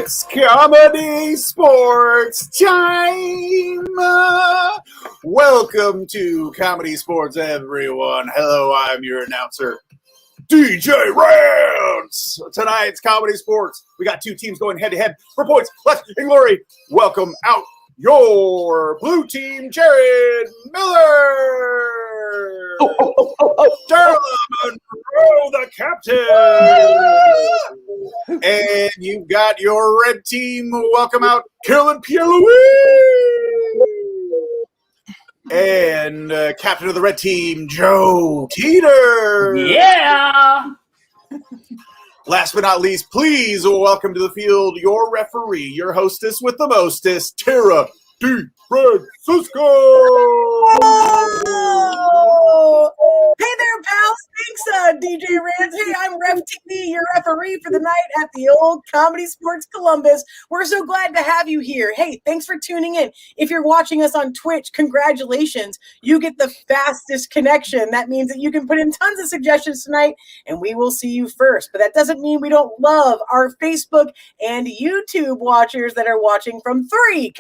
It's Comedy Sports time! Welcome to Comedy Sports, everyone. Hello, I'm your announcer, DJ Rance. Tonight's Comedy Sports, we got two teams going head-to-head for points, left, and glory. Welcome out your blue team, Jared Miller. Darla Monroe, the captain. And you've got your red team. Welcome out, Carolyn Pierre-Louis. And captain of the red team, Joe Teeter. Yeah. Last but not least, please welcome to the field your referee, your hostess with the mostest, Tara D. Francisco. Hey there, pals. Thanks, DJ Rance. Hey, I'm Ref TV, your referee for the night at the old ComedySportz Columbus. We're so glad to have you here. Hey, thanks for tuning in. If you're watching us on Twitch, congratulations. You get the fastest connection. That means that you can put in tons of suggestions tonight, and we will see you first. But that doesn't mean we don't love our Facebook and YouTube watchers that are watching from three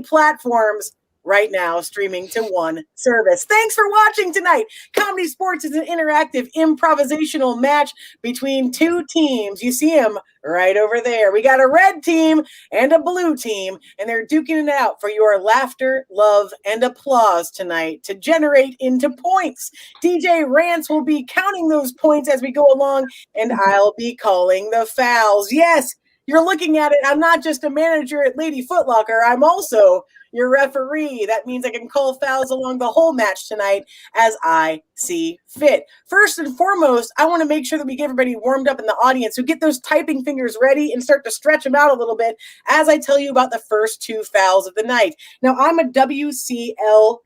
platforms right now, streaming to one service. Thanks for watching tonight. Comedy Sports is an interactive improvisational match between two teams. You see them right over there. We got a red team and a blue team, and they're duking it out for your laughter, love, and applause tonight to generate into points. DJ Rance will be counting those points as we go along, and I'll be calling the fouls. Yes, you're looking at it. I'm not just a manager at Lady Foot Locker. I'm also your referee. That means I can call fouls along the whole match tonight as I see fit. First and foremost, I want to make sure that we get everybody warmed up in the audience. So get those typing fingers ready and start to stretch them out a little bit as I tell you about the first two fouls of the night. Now, I'm a WCL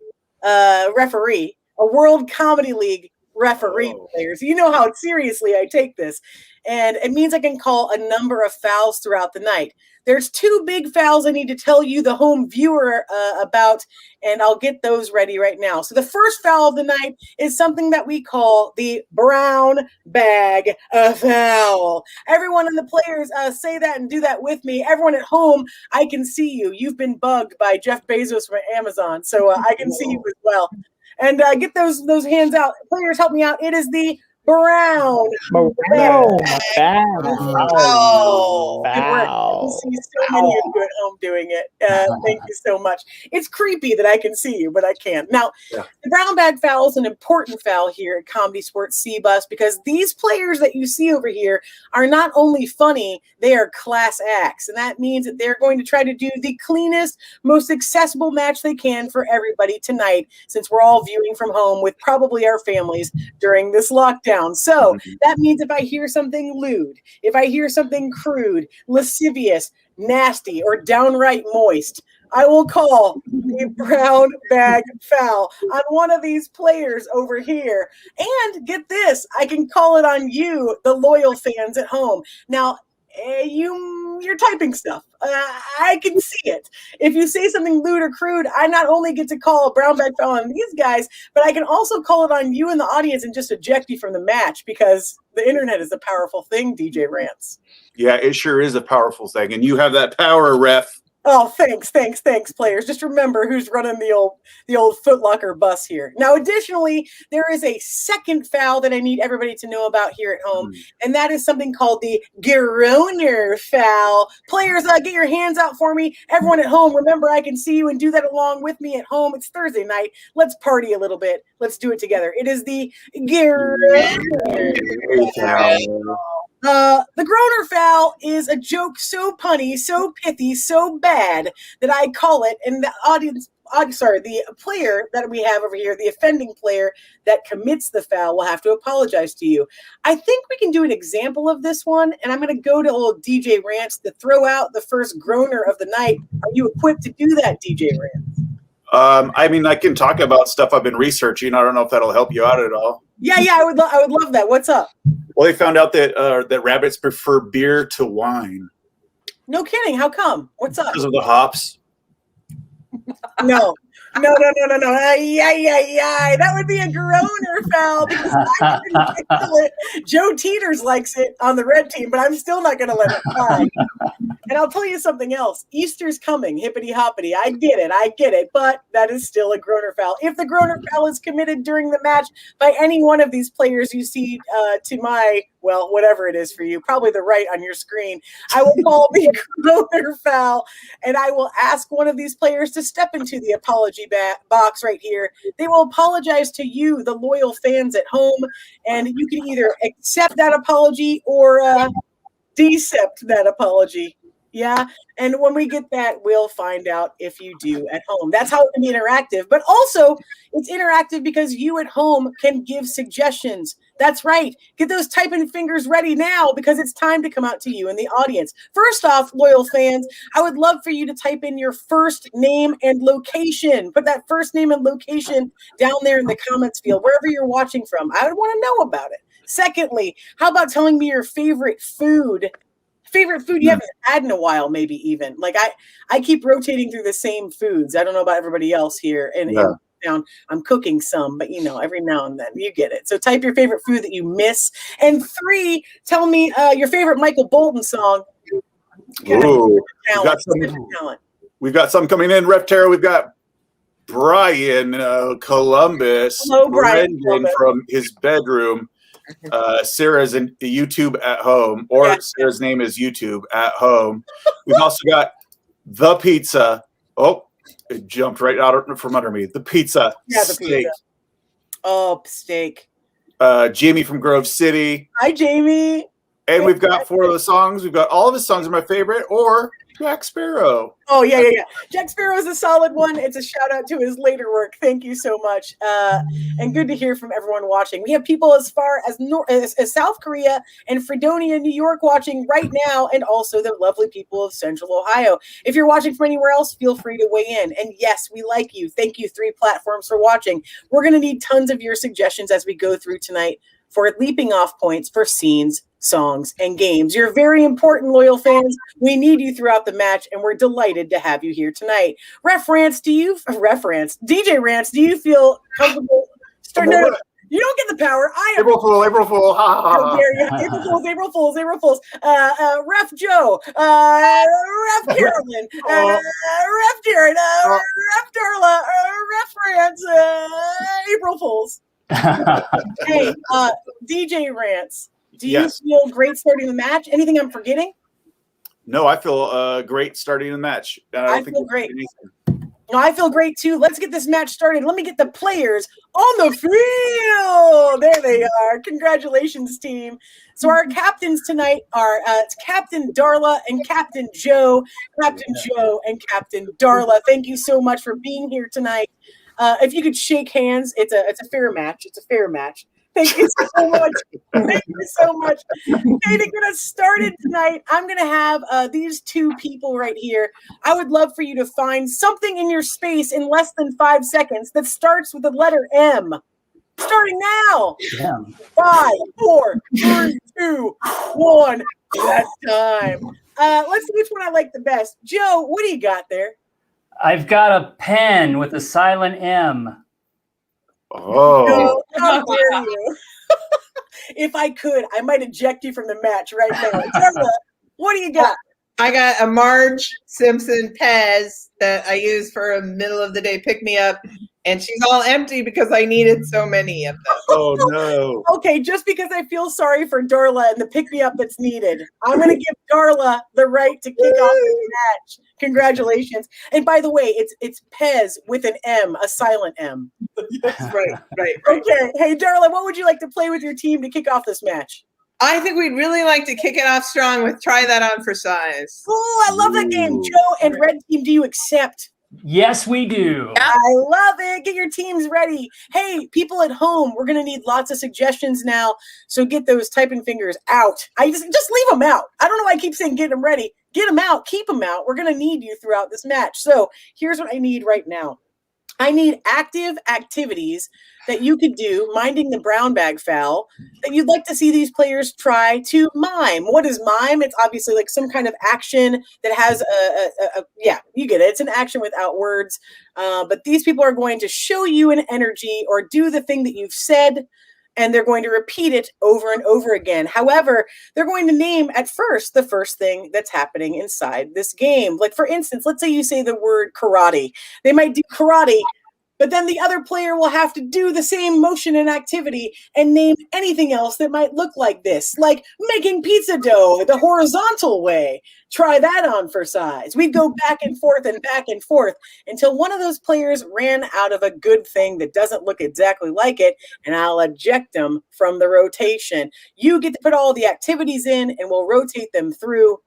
referee, a World Comedy League referee player. So you know how seriously I take this. And it means I can call a number of fouls throughout the night. There's two big fouls I need to tell you, the home viewer, about, and I'll get those ready right now. So the first foul of the night is something that we call the brown bag foul. Everyone in the players say that and do that with me. Everyone at home, I can see you. You've been bugged by Jeff Bezos from Amazon, so I can see you as well. And get those hands out. Players, help me out. It is the brown bag. Oh, I can see so many of you at home doing it. Thank you so much. It's creepy that I can see you, but I can't. Now, the brown bag foul is an important foul here at Comedy Sports C-Bus because these players that you see over here are not only funny, they are class acts. And that means that they're going to try to do the cleanest, most accessible match they can for everybody tonight, since we're all viewing from home with probably our families during this lockdown. So that means if I hear something lewd, if I hear something crude, lascivious, nasty, or downright moist, I will call a brown bag foul on one of these players over here. And get this, I can call it on you, the loyal fans at home. Now, you're typing stuff. I can see it. If you say something lewd or crude, I not only get to call a brown bag foul on these guys, but I can also call it on you in the audience and just eject you from the match because the internet is a powerful thing, DJ Rance. Yeah, it sure is a powerful thing, and you have that power, ref. Oh, thanks, players. Just remember who's running the old Foot Locker bus here. Now, additionally, there is a second foul that I need everybody to know about here at home, and that is something called the Groner foul. Players, get your hands out for me. Everyone at home, remember I can see you and do that along with me at home. It's Thursday night. Let's party a little bit. Let's do it together. It is the Groner foul. The Groner foul is a joke so punny, so pithy, so bad that I call it, and the the player that we have over here, the offending player that commits the foul, will have to apologize to you. I think we can do an example of this one, and I'm going to go to old DJ Rance to throw out the first Groner of the night. Are you equipped to do that, DJ Rance? I mean, I can talk about stuff I've been researching. I don't know if that'll help you out at all. Yeah, I would love that. What's up? Well, they found out that rabbits prefer beer to wine. No kidding. How come? What's up? Because of the hops. No. No. That would be a groaner foul because I couldn't handle it. Joe Teeters likes it on the red team, but I'm still not going to let it fly. And I'll tell you something else. Easter's coming, hippity hoppity. I get it, but that is still a groaner foul. If the groaner foul is committed during the match by any one of these players you see to my, well, whatever it is for you, probably the right on your screen, I will call the groaner foul, and I will ask one of these players to step into the apology box right here. They will apologize to you, the loyal fans at home, and you can either accept that apology or decept that apology. Yeah. And when we get that, we'll find out if you do at home. That's how it can be interactive. But also, it's interactive because you at home can give suggestions. That's right. Get those typing fingers ready now because it's time to come out to you in the audience. First off, loyal fans, I would love for you to type in your first name and location. Put that first name and location down there in the comments field, wherever you're watching from. I would want to know about it. Secondly, how about telling me your favorite food? Favorite food you haven't had in a while, maybe even. Like I keep rotating through the same foods. I don't know about everybody else here in town. I'm cooking some, but every now and then you get it. So type your favorite food that you miss. And 3, tell me your favorite Michael Bolton song. Ooh, we've got some coming in. Ref Terror, we've got Brian Columbus. Hello, Brian Brendan from his bedroom. Sarah's in YouTube at home, or Sarah's name is YouTube at home. We've also got the pizza. Oh, it jumped right out from under me. The pizza. Yeah, the steak. Pizza. Oh, steak. Jamie from Grove City. Hi, Jamie. And we've got 4 of the songs. We've got all of his songs are my favorite, or Jack Sparrow. Oh, yeah. Jack Sparrow is a solid one. It's a shout out to his later work. Thank you so much. And good to hear from everyone watching. We have people as far as South Korea and Fredonia, New York watching right now, and also the lovely people of Central Ohio. If you're watching from anywhere else, feel free to weigh in. And yes, we like you. Thank you, 3 platforms for watching. We're going to need tons of your suggestions as we go through tonight for leaping off points for scenes, songs, and games. You're very important, loyal fans. We need you throughout the match, and we're delighted to have you here tonight. DJ Rants, do you feel comfortable starting to... You don't get the power. April Fool. How dare you? April Fools. Ref Joe, Ref Carolyn, Ref Jared, Ref Darla, Ref Rants, April Fools. Hey, DJ Rants, do you feel great starting the match? Anything I'm forgetting? No, I feel great starting the match. I feel great. No, I feel great too. Let's get this match started. Let me get the players on the field. There they are. Congratulations, team. So our captains tonight are Captain Darla and Captain Joe. Captain Joe and Captain Darla. Thank you so much for being here tonight. If you could shake hands, it's a fair match. It's a fair match. Thank you so much. Thank you so much. Okay, to get us started tonight, I'm going to have these 2 people right here. I would love for you to find something in your space in less than 5 seconds that starts with the letter M. Starting now. 5, 4, 3, 2, 1. That's time. Let's see which one I like the best. Joe, what do you got there? I've got a pen with a silent M. Oh. No, how dare you? If I could, I might eject you from the match right now. Darla, what do you got? I got a Marge Simpson Pez that I use for a middle of the day pick me up, and she's all empty because I needed so many of them. Oh no. Okay, just because I feel sorry for Darla and the pick me up that's needed, I'm going to give Darla the right to kick off the match. Congratulations. And by the way, it's Pez with an M, a silent M. That's right. Okay. Hey, Darla, what would you like to play with your team to kick off this match? I think we'd really like to kick it off strong with Try That On for Size. Oh, I love that game. Joe and Red Team, do you accept? Yes, we do. I love it. Get your teams ready. Hey, people at home, we're going to need lots of suggestions now. So get those typing fingers out. I just leave them out. I don't know why I keep saying get them ready. Get them out. Keep them out. We're going to need you throughout this match. So here's what I need right now. I need active activities that you could do, minding the brown bag foul, that you'd like to see these players try to mime. What is mime? It's obviously like some kind of action that has yeah, you get it. It's an action without words. But these people are going to show you an energy or do the thing that you've said, and they're going to repeat it over and over again. However, they're going to name at first the first thing that's happening inside this game. Like, for instance, let's say you say the word karate. They might do karate, but then the other player will have to do the same motion and activity and name anything else that might look like this, like making pizza dough the horizontal way. Try that on for size. We'd go back and forth until one of those players ran out of a good thing that doesn't look exactly like it, and I'll eject them from the rotation. You get to put all the activities in, and we'll rotate them through.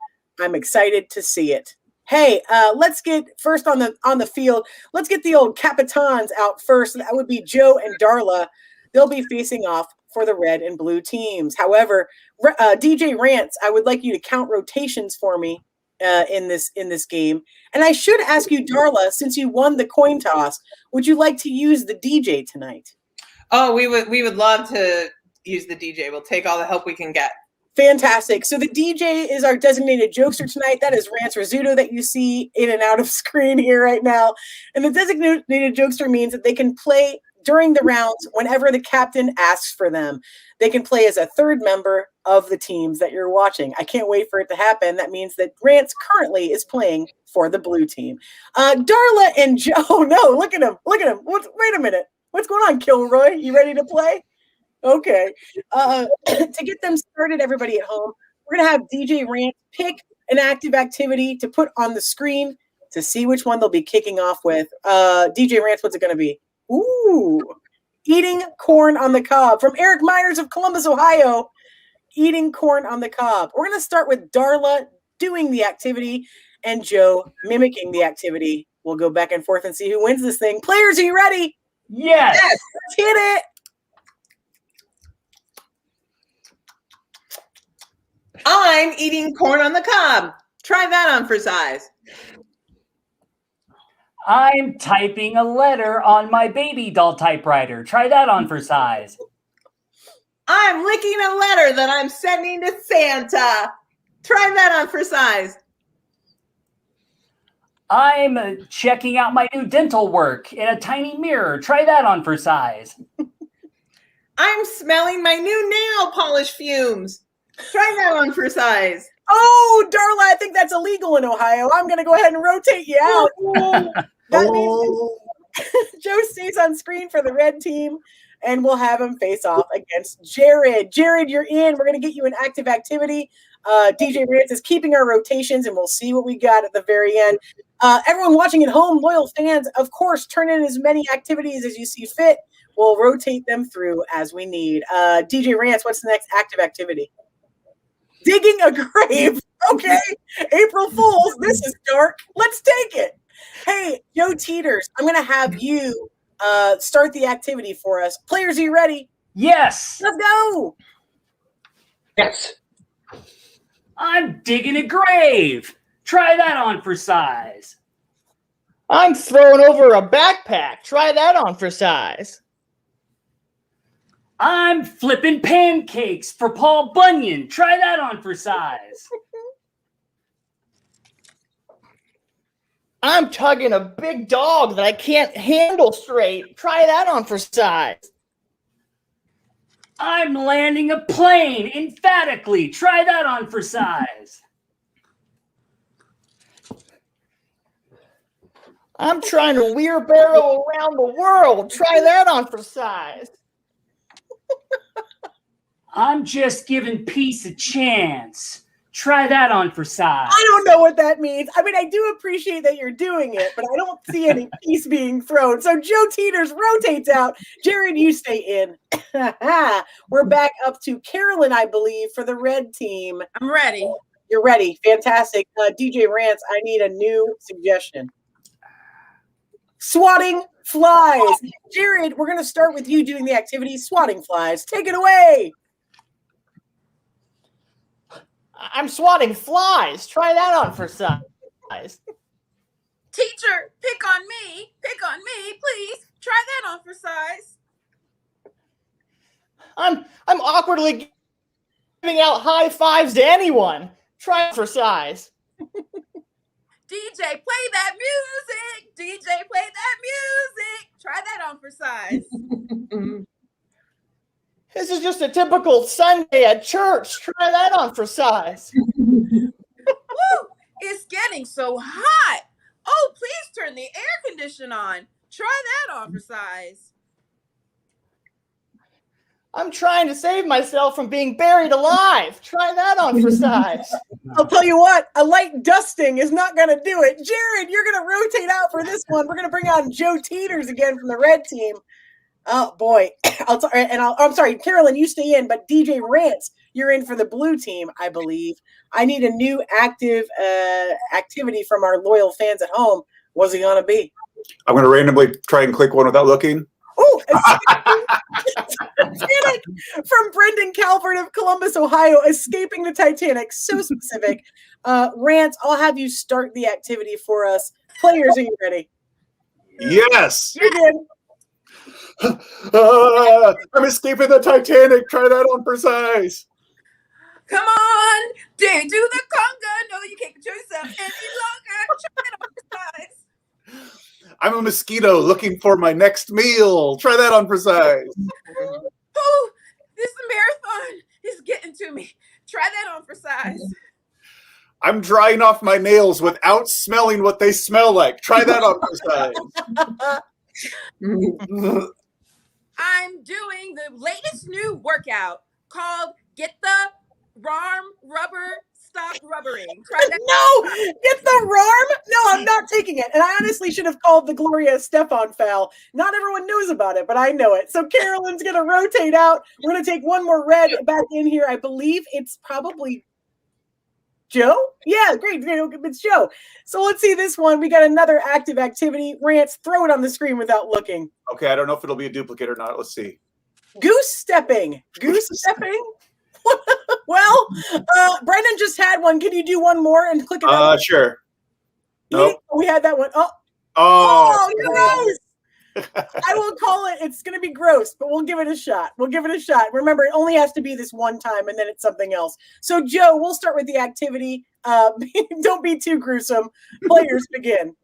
I'm excited to see it. Hey, let's get first on the field. Let's get the old Capitans out first. That would be Joe and Darla. They'll be facing off for the red and blue teams. However, DJ Rants, I would like you to count rotations for me in this game. And I should ask you, Darla, since you won the coin toss, would you like to use the DJ tonight? Oh, we would love to use the DJ. We'll take all the help we can get. Fantastic. So the DJ is our designated jokester tonight. That is Rance Rizzuto that you see in and out of screen here right now. And the designated jokester means that they can play during the rounds whenever the captain asks for them. They can play as a third member of the teams that you're watching. I can't wait for it to happen. That means that Rance currently is playing for the blue team. Darla and Joe, no, look at him. Look at him. Wait a minute. What's going on, Kilroy? You ready to play? Okay. To get them started, everybody at home, we're going to have DJ Rant pick an active activity to put on the screen to see which one they'll be kicking off with. DJ Rant, what's it going to be? Ooh, eating corn on the cob from Eric Myers of Columbus, Ohio. Eating corn on the cob. We're going to start with Darla doing the activity and Joe mimicking the activity. We'll go back and forth and see who wins this thing. Players, are you ready? Yes. Let's hit it. I'm eating corn on the cob. Try that on for size. I'm typing a letter on my baby doll typewriter. Try that on for size. I'm licking a letter that I'm sending to Santa. Try that on for size. I'm checking out my new dental work in a tiny mirror. Try that on for size. I'm smelling my new nail polish fumes. Try that on for size. Oh, Darla, I think that's illegal in Ohio. I'm going to go ahead and rotate you out. That means Joe stays on screen for the red team, and we'll have him face off against Jared. Jared, you're in. We're going to get you an active activity. DJ Rance is keeping our rotations, and we'll see what we got at the very end. Everyone watching at home, loyal fans, of course, turn in as many activities as you see fit. We'll rotate them through as we need. DJ Rance, what's the next active activity? Digging a grave. Okay. April Fools. This is dark. Let's take it. Hey, Joe Teeters, I'm going to have you start the activity for us. Players, are you ready? Yes. Let's go. Yes. I'm digging a grave. Try that on for size. I'm throwing over a backpack. Try that on for size. I'm flipping pancakes for Paul Bunyan. Try that on for size. I'm tugging a big dog that I can't handle straight. Try that on for size. I'm landing a plane emphatically. Try that on for size. I'm trying to wheelbarrow around the world. Try that on for size. I'm just giving peace a chance. Try that on for size. I don't know what that means. I mean, I do appreciate that you're doing it, but I don't see any piece being thrown. So Joe Teeters rotates out. Jared, you stay in. We're back up to Carolyn, I believe, for the red team. I'm ready. You're ready. Fantastic. DJ Rance, I need a new suggestion. Swatting flies. Jared, we're going to start with you doing the activity, swatting flies. Take it away. I'm swatting flies. Try that on for size. Teacher, pick on me, please. Try that on for size. I'm awkwardly giving out high fives to anyone. Try for size. DJ, play that music. DJ, play that music. Try that on for size. This is just a typical Sunday at church. Try that on for size. Woo! It's getting so hot. Oh, please turn the air conditioner on. Try that on for size. I'm trying to save myself from being buried alive. Try that on for size. I'll tell you what, a light dusting is not going to do it. Jared, you're going to rotate out for this one. We're going to bring on Joe Teeters again from the red team. Oh, boy. I'm sorry, Carolyn, you stay in, but DJ Rance, you're in for the blue team, I believe. I need a new active activity from our loyal fans at home. What's it going to be? I'm going to randomly try and click one without looking. Oh, Titanic from Brendan Calvert of Columbus, Ohio, escaping the Titanic. So specific. Rance, I'll have you start the activity for us. Players, are you ready? Yes. You're good. I'm escaping the Titanic. Try that on for size. Come on. Do the conga. No, you can't control yourself any longer. Try that on for size. I'm a mosquito looking for my next meal. Try that on for size. Oh, this marathon is getting to me. Try that on for size. I'm drying off my nails without smelling what they smell like. Try that on for size. I'm doing the latest new workout called Get the Arm Rubber Stop Rubbering. Try that. No, get the RARM. No, I'm not taking it. And I honestly should have called the Gloria Estefan foul. Not everyone knows about it, but I know it. So Carolyn's going to rotate out. We're going to take one more red back in here. I believe it's probably Joe? Yeah, great. It's Joe. So let's see this one. We got another active activity. Rance, throw it on the screen without looking. Okay, I don't know if it'll be a duplicate or not. Let's see. Goose stepping. Goose stepping? Well, Brendan just had one. Can you do one more and click it? Sure. Nope. We had that one. Oh, gross. I will call it. It's going to be gross, but we'll give it a shot. Remember, it only has to be this one time, and then it's something else. So, Joe, we'll start with the activity. Don't be too gruesome. Players begin.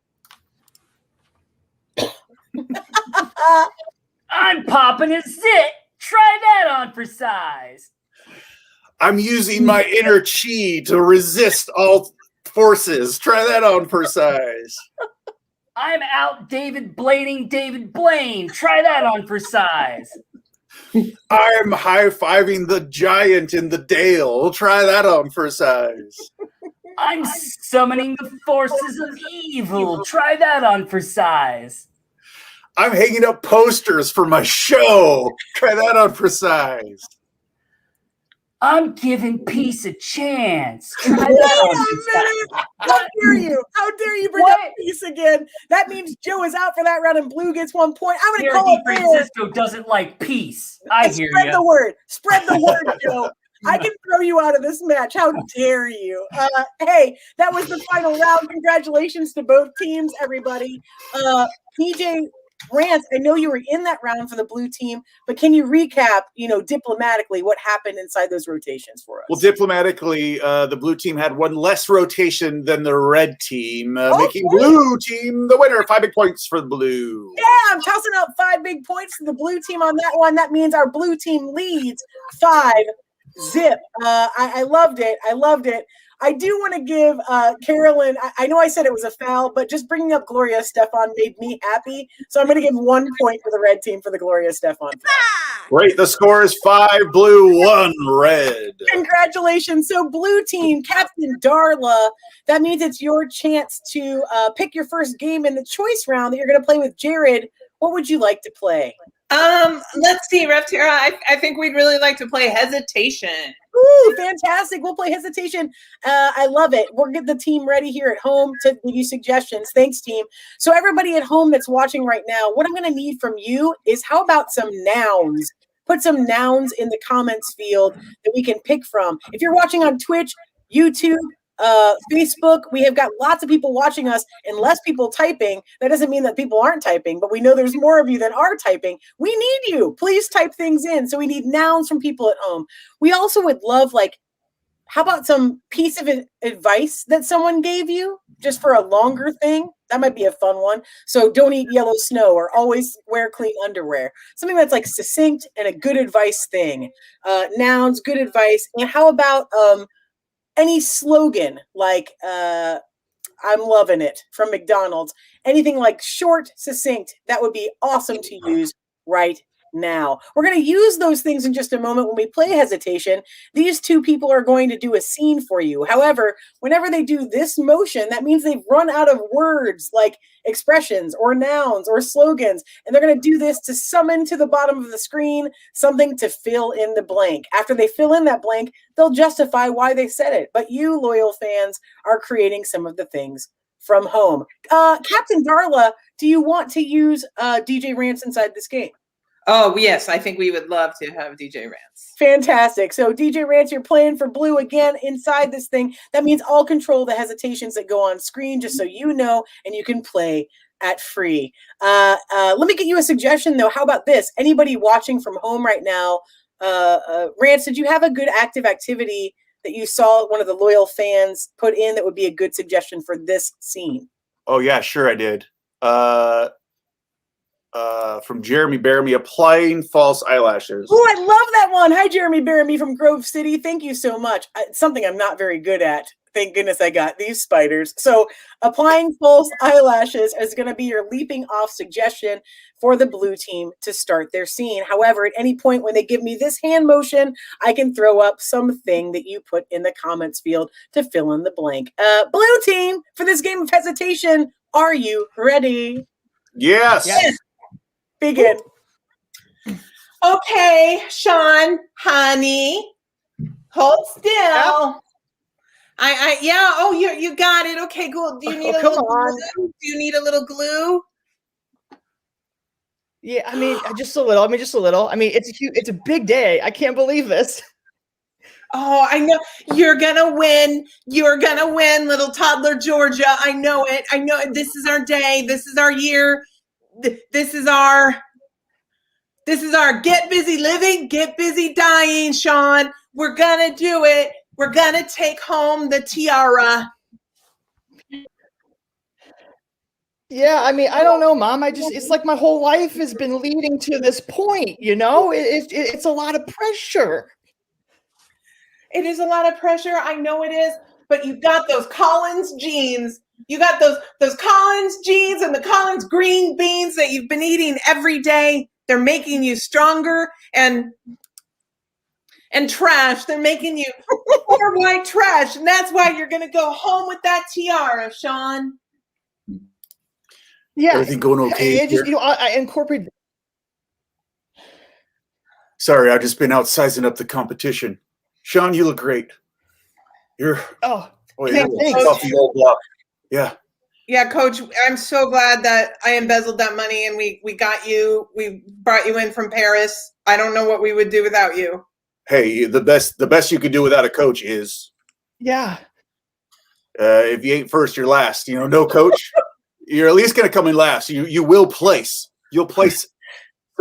I'm popping a zit. Try that on for size. I'm using my inner chi to resist all forces. Try that on for size. I'm out David Blading David Blaine. Try that on for size. I'm high-fiving the giant in the Dale. Try that on for size. I'm summoning the forces of evil. Try that on for size. I'm hanging up posters for my show. Try that on for size. I'm giving peace a chance. Try that on for size. How dare you? How dare you bring up peace again? That means Joe is out for that round and Blue gets 1 point. I'm going to call it Francisco doesn't like peace. I hear you. Spread the word. Spread the word, Joe. I can throw you out of this match. How dare you? Hey, that was the final round. Congratulations to both teams, everybody. PJ Rance, I know you were in that round for the blue team, but can you recap, diplomatically what happened inside those rotations for us? Well, diplomatically, the blue team had one less rotation than the red team, making blue team the winner. 5 big points for the blue. Yeah, I'm tossing out 5 big points to the blue team on that one. That means our blue team leads 5-0. I loved it. I do want to give Carolyn, I know I said it was a foul, but just bringing up Gloria Estefan made me happy. So I'm going to give 1 point for the red team for the Gloria Estefan foul. Great. The score is 5 blue, 1 red. Congratulations. So blue team, Captain Darla, that means it's your chance to pick your first game in the choice round that you're going to play with Jared. What would you like to play? Let's see, Reftera. I think we'd really like to play Hesitation. Ooh, fantastic. We'll play Hesitation. I love it. We'll get the team ready here at home to give you suggestions. Thanks, team. So everybody at home that's watching right now, what I'm going to need from you is how about some nouns? Put some nouns in the comments field that we can pick from. If you're watching on Twitch, YouTube, Facebook. We have got lots of people watching us and less people typing. That doesn't mean that people aren't typing, but we know there's more of you than are typing. We need you. Please type things in. So we need nouns from people at home. We also would love, like, how about some piece of advice that someone gave you just for a longer thing? That might be a fun one. So don't eat yellow snow, or always wear clean underwear. Something that's like succinct and a good advice thing. Nouns, good advice. And how about any slogan like I'm loving it from McDonald's? Anything like short, succinct, that would be awesome to use right now. We're going to use those things in just a moment when we play hesitation. These two people are going to do a scene for you. However, whenever they do this motion, that means they've run out of words like expressions or nouns or slogans, and they're going to do this to summon to the bottom of the screen something to fill in the blank. After they fill in that blank, they'll justify why they said it. But you, loyal fans, are creating some of the things from home. Captain Darla, do you want to use DJ Rance inside this game? Oh, yes. I think we would love to have DJ Rance. Fantastic. So DJ Rance, you're playing for blue again inside this thing. That means I'll control the hesitations that go on screen, just so you know, and you can play at free. Let me get you a suggestion, though. How about this? Anybody watching from home right now, Rance, did you have a good active activity that you saw one of the loyal fans put in that would be a good suggestion for this scene? Oh, yeah, sure I did. From Jeremy Bearamy, applying false eyelashes. Oh, I love that one. Hi, Jeremy Bearamy from Grove City. Thank you so much. It's something I'm not very good at. Thank goodness I got these spiders. So applying false eyelashes is going to be your leaping off suggestion for the blue team to start their scene. However, at any point when they give me this hand motion, I can throw up something that you put in the comments field to fill in the blank. Blue team, for this game of hesitation, are you ready? Yes. Yes. Begin. Okay, Sean, honey, hold still. Yeah. Oh, you got it. Okay, cool. Do you need a little glue? Do you need a little glue? Yeah, I mean, just a little. I mean, it's a big day. I can't believe this. Oh, I know. You're gonna win. You're gonna win, little toddler Georgia. I know it. I know it. This is our day. This is our year. This is our get busy living, get busy dying, Sean. We're gonna do it. We're gonna take home the tiara. Yeah, I mean, I don't know, Mom. It's like my whole life has been leading to this point, you know? It's a lot of pressure. It is a lot of pressure. I know it is, but you got those Collins jeans. You got those Collins jeans and the Collins green beans that you've been eating every day. They're making you stronger and trash. They're making you more white trash. And that's why you're going to go home with that tiara, Sean. Yeah. Everything going okay? I just, I incorporate. Sorry, I've just been out sizing up the competition. Sean, you look great. You're Oh, you're thanks. off the old block. Yeah. Yeah, Coach, I'm so glad that I embezzled that money and we got you. We brought you in from Paris. I don't know what we would do without you. Hey, the best you could do without a coach is Yeah. if you ain't first, you're last. You know, no coach, you're at least going to come in last. You will place. You'll place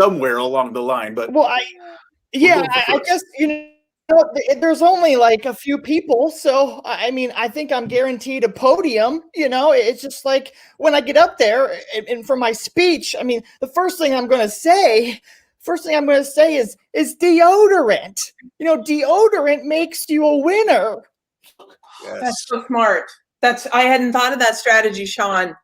somewhere along the line. But Well, I guess, there's only like a few people. So, I mean, I think I'm guaranteed a podium. It's just like when I get up there and for my speech, I mean, the first thing I'm going to say is deodorant. Deodorant makes you a winner. yes. That's so smart. I hadn't thought of that strategy, Sean.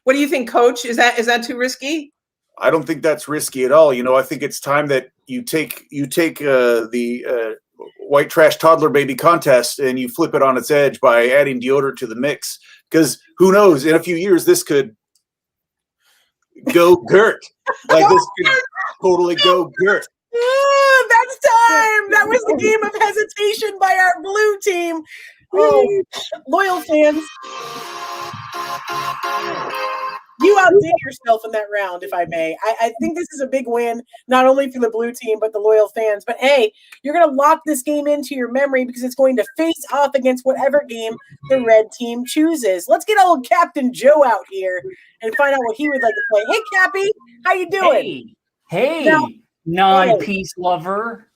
What do you think, Coach? Is that too risky? I don't think that's risky at all. I think it's time that you take the white trash toddler baby contest and you flip it on its edge by adding deodorant to the mix. Because who knows, in a few years, this could go Gert. Like this could totally go Gert. That's time. That was the game of hesitation by our blue team. Oh, loyal fans. You outdid yourself in that round, if I may. I think this is a big win, not only for the blue team, but the loyal fans. But hey, you're going to lock this game into your memory because it's going to face off against whatever game the red team chooses. Let's get old Captain Joe out here and find out what he would like to play. Hey, Cappy, how you doing? Hey, Now, non-peace lover.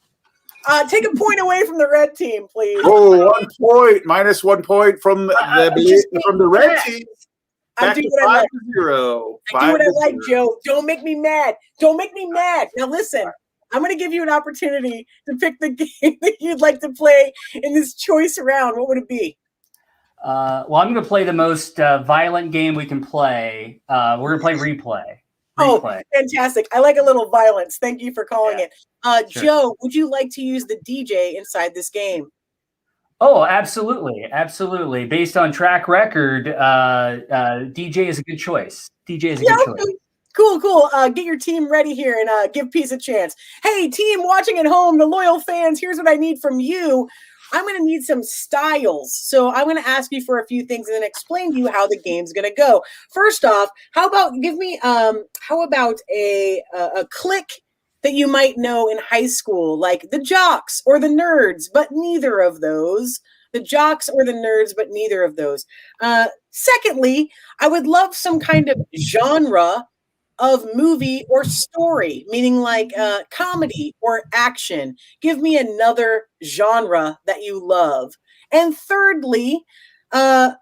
Take a point away from the red team, please. Oh, 1 point. Minus 1 point from the red team. I Back do to what I like. 5-0. I do what I like, Joe. Don't make me mad. Don't make me mad. Now listen, I'm going to give you an opportunity to pick the game that you'd like to play in this choice round. What would it be? Well, I'm going to play the most violent game we can play. We're going to play replay. Oh, fantastic. I like a little violence. Thank you for calling it. Sure. Joe, would you like to use the DJ inside this game? Oh, absolutely. Absolutely. Based on track record, DJ is a good choice. DJ is a good choice. Cool. Get your team ready here and give Peace a chance. Hey, team watching at home, the loyal fans, here's what I need from you. I'm going to need some styles. So I'm going to ask you for a few things and then explain to you how the game's going to go. First off, how about a clique that you might know in high school, like the jocks or the nerds, but neither of those. The jocks or the nerds, but neither of those. Secondly, I would love some kind of genre of movie or story, meaning like comedy or action. Give me another genre that you love. And thirdly, how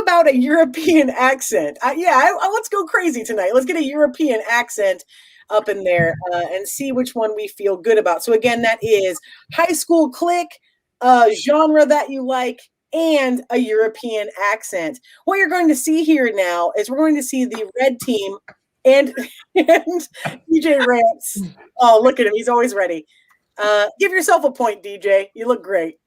about a European accent? Let's go crazy tonight. Let's get a European accent up in there and see which one we feel good about. So again, that is high school clique, genre that you like, and a European accent. What you're going to see here now is we're going to see the red team and DJ Rance. Oh, look at him. He's always ready. Give yourself a point, DJ. You look great.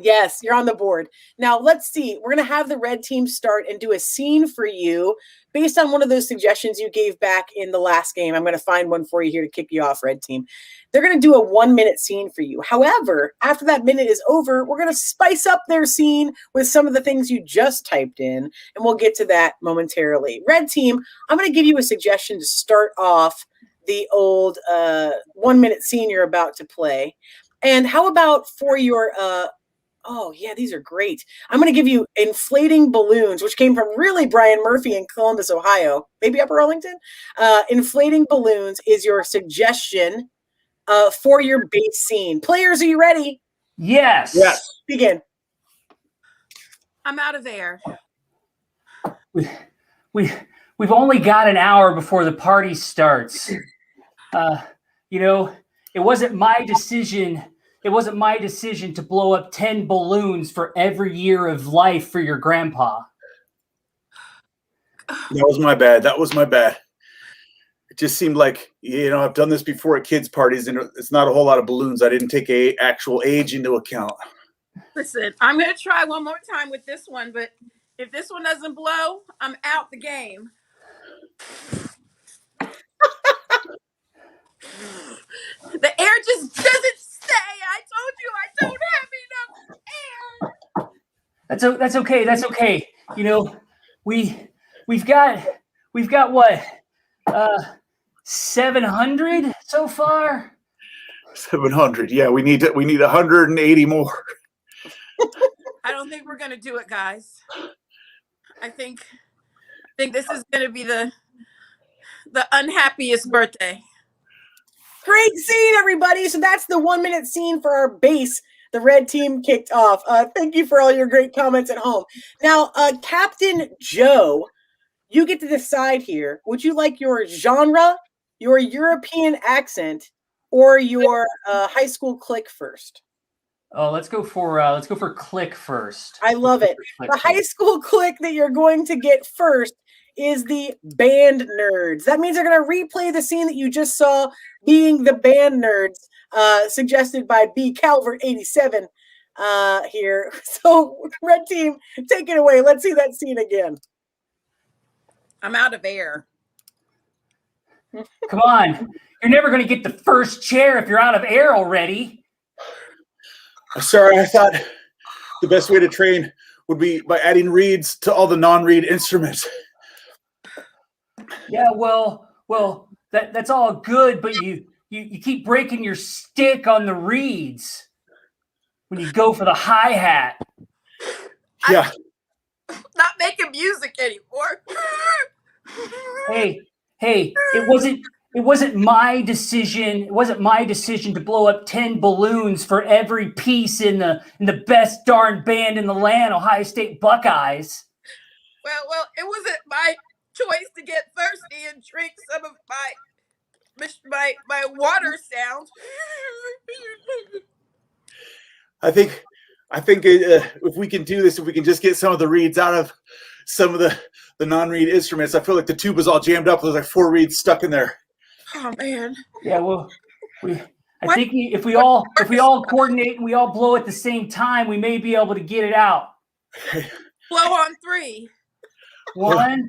Yes, you're on the board. Now, let's see. We're going to have the red team start and do a scene for you based on one of those suggestions you gave back in the last game. I'm going to find one for you here to kick you off, red team. They're going to do a 1-minute scene for you. However, after that minute is over, we're going to spice up their scene with some of the things you just typed in, and we'll get to that momentarily. Red team, I'm going to give you a suggestion to start off the old 1-minute scene you're about to play. And how about for your oh, yeah, these are great. I'm going to give you inflating balloons, which came from really Brian Murphy in Columbus, Ohio, maybe Upper Arlington. Inflating balloons is your suggestion for your base scene. Players, are you ready? Yes. Begin. I'm out of air. We've only got an hour before the party starts. It wasn't my decision. It wasn't my decision to blow up 10 balloons for every year of life for your grandpa. That was my bad. It just seemed like, I've done this before at kids' parties, and it's not a whole lot of balloons. I didn't take actual age into account. Listen, I'm going to try one more time with this one, but if this one doesn't blow, I'm out the game. The air just doesn't stay. I told you I don't have enough air. That's okay. That's okay. We've got what? 700 so far. 700. Yeah, we need 180 more. I don't think we're gonna do it, guys. I think this is gonna be the unhappiest birthday. Great scene, everybody. So that's the 1-minute scene for our base. The red team kicked off. Thank you for all your great comments at home. Now, Captain Joe, you get to decide here. Would you like your genre, your European accent, or your high school clique first? Oh, let's go for click first. I love it. The high school clique that you're going to get first is the band nerds. That means they're going to replay the scene that you just saw being the band nerds, suggested by B. Calvert 87 here. So, red team, take it away. Let's see that scene again. I'm out of air. Come on. You're never going to get the first chair if you're out of air already. Sorry, I thought the best way to train would be by adding reeds to all the non-reed instruments. Yeah, well, that's all good, but you keep breaking your stick on the reeds when you go for the hi-hat. Yeah. Not making music anymore. Hey, it wasn't my decision. It wasn't my decision to blow up 10 balloons for every piece in the best darn band in the land, Ohio State Buckeyes. Well, it wasn't my choice to get thirsty and drink some of my water sounds. I think if we can do this, if we can just get some of the reeds out of some of the non-reed instruments, I feel like the tube is all jammed up. There's like 4 reeds stuck in there. Oh man. Yeah, well, I think if we all coordinate and we all blow at the same time, we may be able to get it out. Blow on 3. 1,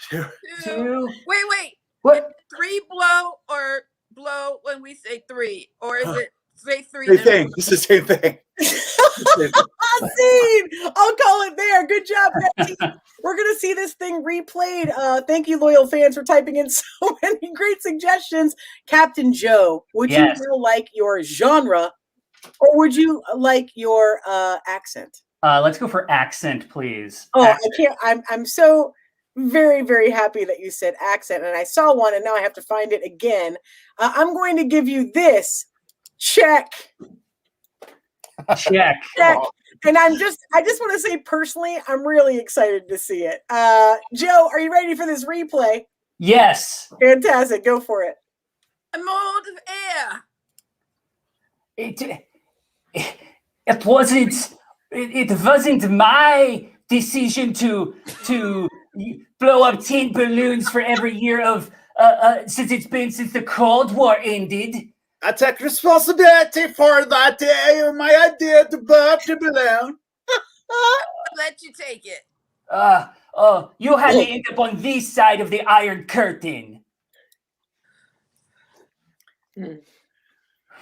2. Wait. What? 3 blow or blow when we say 3, or is it say 3? Same thing. It's the same thing. Scene. I'll call it there. Good job, Betty. We're going to see this thing replayed. Thank you, loyal fans, for typing in so many great suggestions. Captain Joe, would you more like your genre or would you like your accent? Let's go for accent, please. Oh, accent. I can't. I'm so very, very happy that you said accent. And I saw one and now I have to find it again. I'm going to give you this. Check. And I just want to say personally, I'm really excited to see it. Joe, are you ready for this replay? Yes. Fantastic. Go for it. A mold of air. It wasn't my decision to blow up 10 balloons for every year of since the Cold War ended. I take responsibility for that day. My idea to blow up the balloon. I'll let you take it. You had to end up on this side of the Iron Curtain.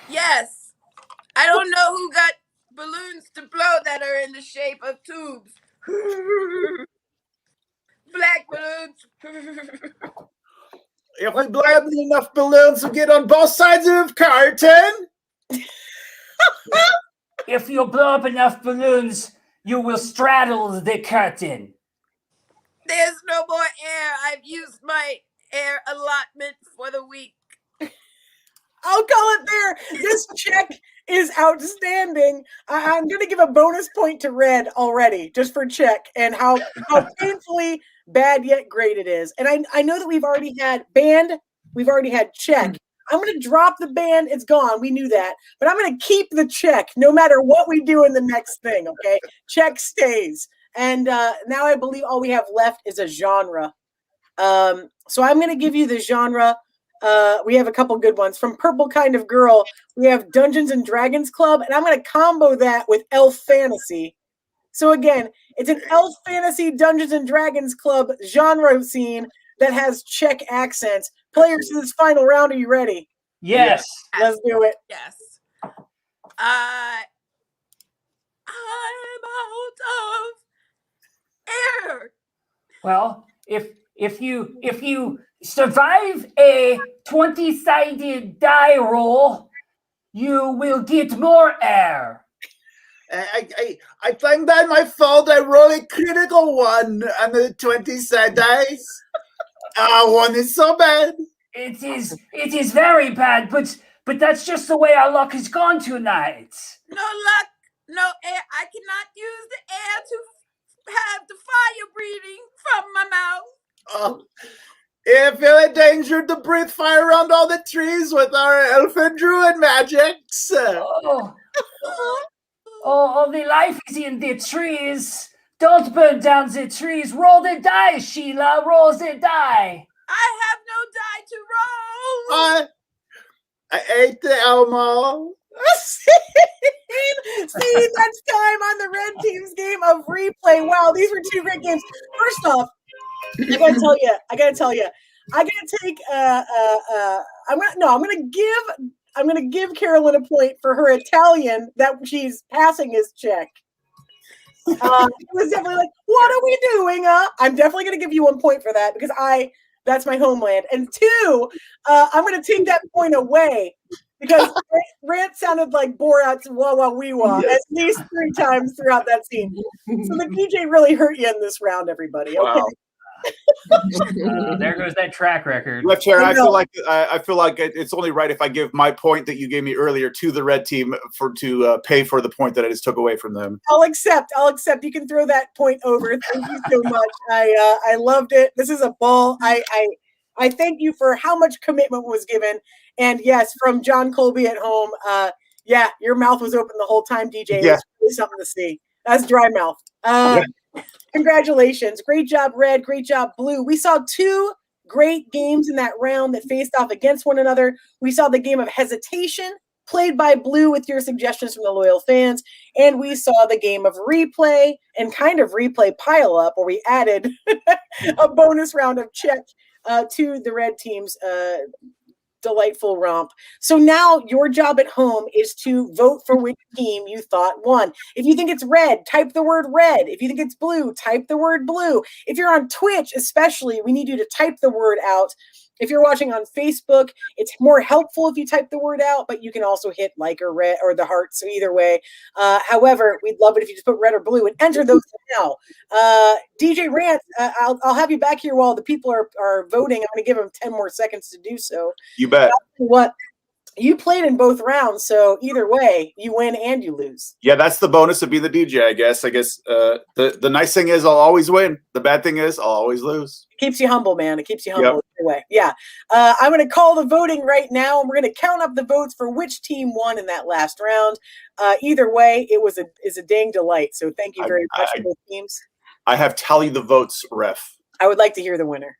Yes. I don't know who got balloons to blow that are in the shape of tubes. Black balloons. If we blow up enough balloons, we get on both sides of the curtain. If you blow up enough balloons, you will straddle the curtain. There's no more air. I've used my air allotment for the week. I'll call it there. This check is outstanding. I'm going to give a bonus point to Red already, just for check and how painfully bad yet great it is. And I know that we've already had band, we've already had check. I'm going to drop the band. It's gone. We knew that. But I'm going to keep the check no matter what we do in the next thing, okay? Check stays. And now I believe all we have left is a genre. So I'm going to give you the genre. We have a couple good ones. From Purple Kind of Girl, we have Dungeons and Dragons Club. And I'm going to combo that with Elf Fantasy. So again, it's an Elf Fantasy Dungeons and Dragons Club genre scene that has Czech accents. Players to this final round, are you ready? Yes. Let's do it. Yes. I'm out of air. Well, if you survive a 20-sided die roll, you will get more air. I think that my fault. I rolled a critical one on the 20-sided dice. One is so bad. It is very bad, but that's just the way our luck has gone tonight. No luck, no air. I cannot use the air to have the fire breathing from my mouth. If it endangered to breathe fire around all the trees with our elf and druid magics. Oh, the life is in the trees. Don't burn down the trees. Roll the die, Sheila. Roll the die. I have no die to roll. I ate the Elmo. See, that's time on the red team's game of replay. Wow, these were two great games. First off, I gotta tell you, I gotta take I'm gonna give Carolyn a point for her Italian that she's passing his check. It was definitely like, what are we doing? I'm definitely gonna give you 1 point for that because I That's my homeland. And 2, I'm going to take that point away because Rant sounded like Borat's wah wah wee wah at least 3 times throughout that scene. So the DJ really hurt you in this round, everybody. Okay. Wow. There goes that track record. Left chair. I feel like it's only right if I give my point that you gave me earlier to the red team to pay for the point that I just took away from them. I'll accept. You can throw that point over. Thank you so much. I loved it. This is a ball. I thank you for how much commitment was given. And yes, from John Colby at home. Yeah, your mouth was open the whole time, DJ. Yeah. It was really something to see. That's dry mouth. Congratulations. Great job, Red. Great job, Blue. We saw 2 great games in that round that faced off against one another. We saw the game of hesitation played by Blue with your suggestions from the loyal fans. And we saw the game of replay and kind of replay pile up where we added a bonus round of check to the red team's delightful romp. So now your job at home is to vote for which team you thought won. If you think it's red, type the word red. If you think it's blue, type the word blue. If you're on Twitch, especially, we need you to type the word out. If you're watching on Facebook, it's more helpful if you type the word out, but you can also hit like or red or the heart. So either way, however, we'd love it if you just put red or blue and enter those now. DJ Rant, I'll have you back here while the people are voting. I'm going to give them 10 more seconds to do so. You bet. What? You played in both rounds, so either way, you win and you lose. Yeah, that's the bonus of being the DJ, I guess. The nice thing is I'll always win. The bad thing is I'll always lose. It keeps you humble, man. It keeps you humble either way. Yeah. I'm going to call the voting right now, and we're going to count up the votes for which team won in that last round. Either way, is a dang delight. So thank you very much for both teams. I have tallied the votes, ref. I would like to hear the winner.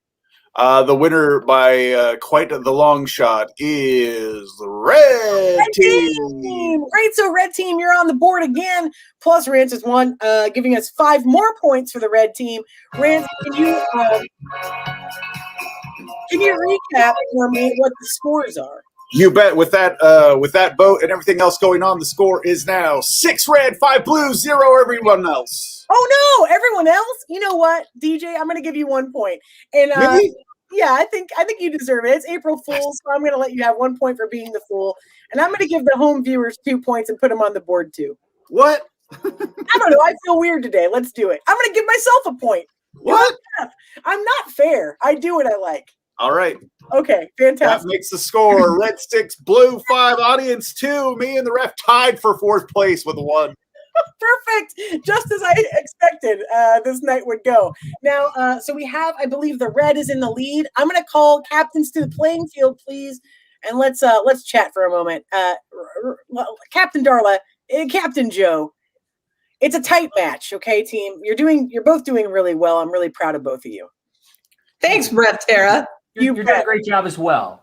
The winner by quite the long shot is the red team. Great. So red team, you're on the board again. Plus Rance is one, giving us 5 more points for the red team. Rance, can you recap for me what the scores are? You bet. With that vote and everything else going on, the score is now 6 red, 5 blue, 0 everyone else. Oh no, everyone else? You know what, DJ? I'm going to give you 1 point. And really? Yeah, I think you deserve it. It's April Fool's, so I'm going to let you have 1 point for being the fool. And I'm going to give the home viewers 2 points and put them on the board too. What? I don't know. I feel weird today. Let's do it. I'm going to give myself a point. What? I'm not fair. I do what I like. All right. Okay, fantastic. That makes the score red 6, blue 5, audience 2. Me and the ref tied for 4th place with 1. Perfect. Just as I expected this night would go. Now, so we have, I believe the red is in the lead. I'm going to call captains to the playing field, please. And let's chat for a moment. Captain Darla, Captain Joe, it's a tight match. Okay, team, you're both doing really well. I'm really proud of both of you. Thanks, Ref Tara. You're doing a great job as well.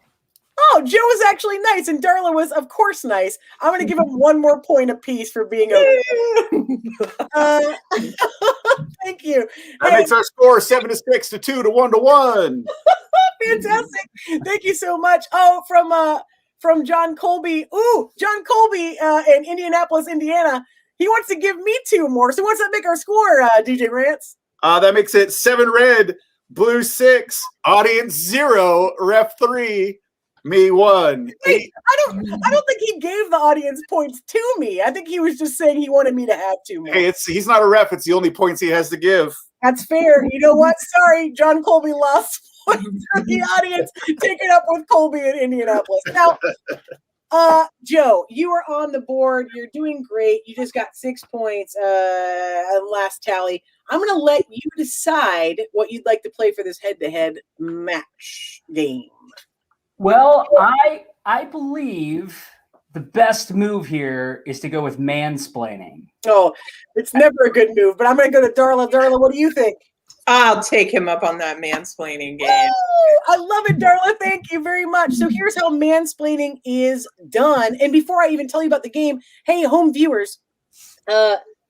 Oh, Joe was actually nice, and Darla was, of course, nice. I'm going to give him 1 more point apiece for being okay. Thank you. That makes our score 7-6 to 2 to 1 to 1. Fantastic. Thank you so much. Oh, from John Colby. Ooh, John Colby in Indianapolis, Indiana. He wants to give me 2 more. So what's that make our score, DJ Rance? That makes it 7 red, blue 6, audience 0, ref 3. Me 1. Wait, I don't think he gave the audience points to me. I think he was just saying he wanted me to have 2 more. Hey, he's not a ref. It's the only points he has to give. That's fair. You know what? Sorry, John Colby lost points for the audience. Take it up with Colby in Indianapolis. Now, Joe, you are on the board. You're doing great. You just got 6 points last tally. I'm going to let you decide what you'd like to play for this head-to-head match game. Well, I believe the best move here is to go with mansplaining. Oh, it's never a good move, but I'm going to go to Darla. Darla, what do you think? I'll take him up on that mansplaining game. Ooh, I love it, Darla. Thank you very much. So here's how mansplaining is done. And before I even tell you about the game, hey, home viewers,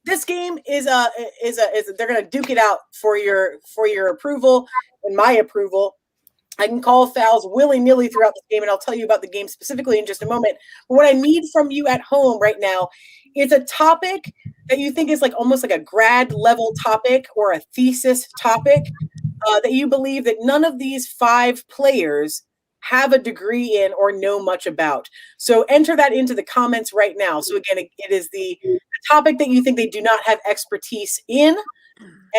this game is they're going to duke it out for your approval and my approval. I can call fouls willy-nilly throughout the game, and I'll tell you about the game specifically in just a moment. But what I need from you at home right now is a topic that you think is like almost like a grad level topic or a thesis topic. that you believe that none of these 5 players have a degree in or know much about. So enter that into the comments right now. So again, it is the topic that you think they do not have expertise in,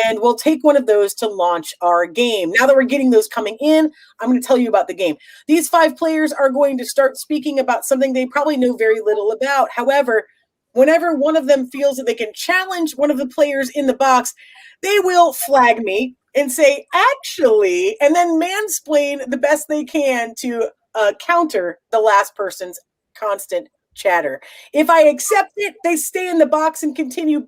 and we'll take one of those to launch our game. Now that we're getting those coming in, I'm going to tell you about the game. These 5 players are going to start speaking about something they probably know very little about. However, whenever one of them feels that they can challenge one of the players in the box, they will flag me and say, actually, and then mansplain the best they can to counter the last person's constant chatter. If I accept it, they stay in the box and continue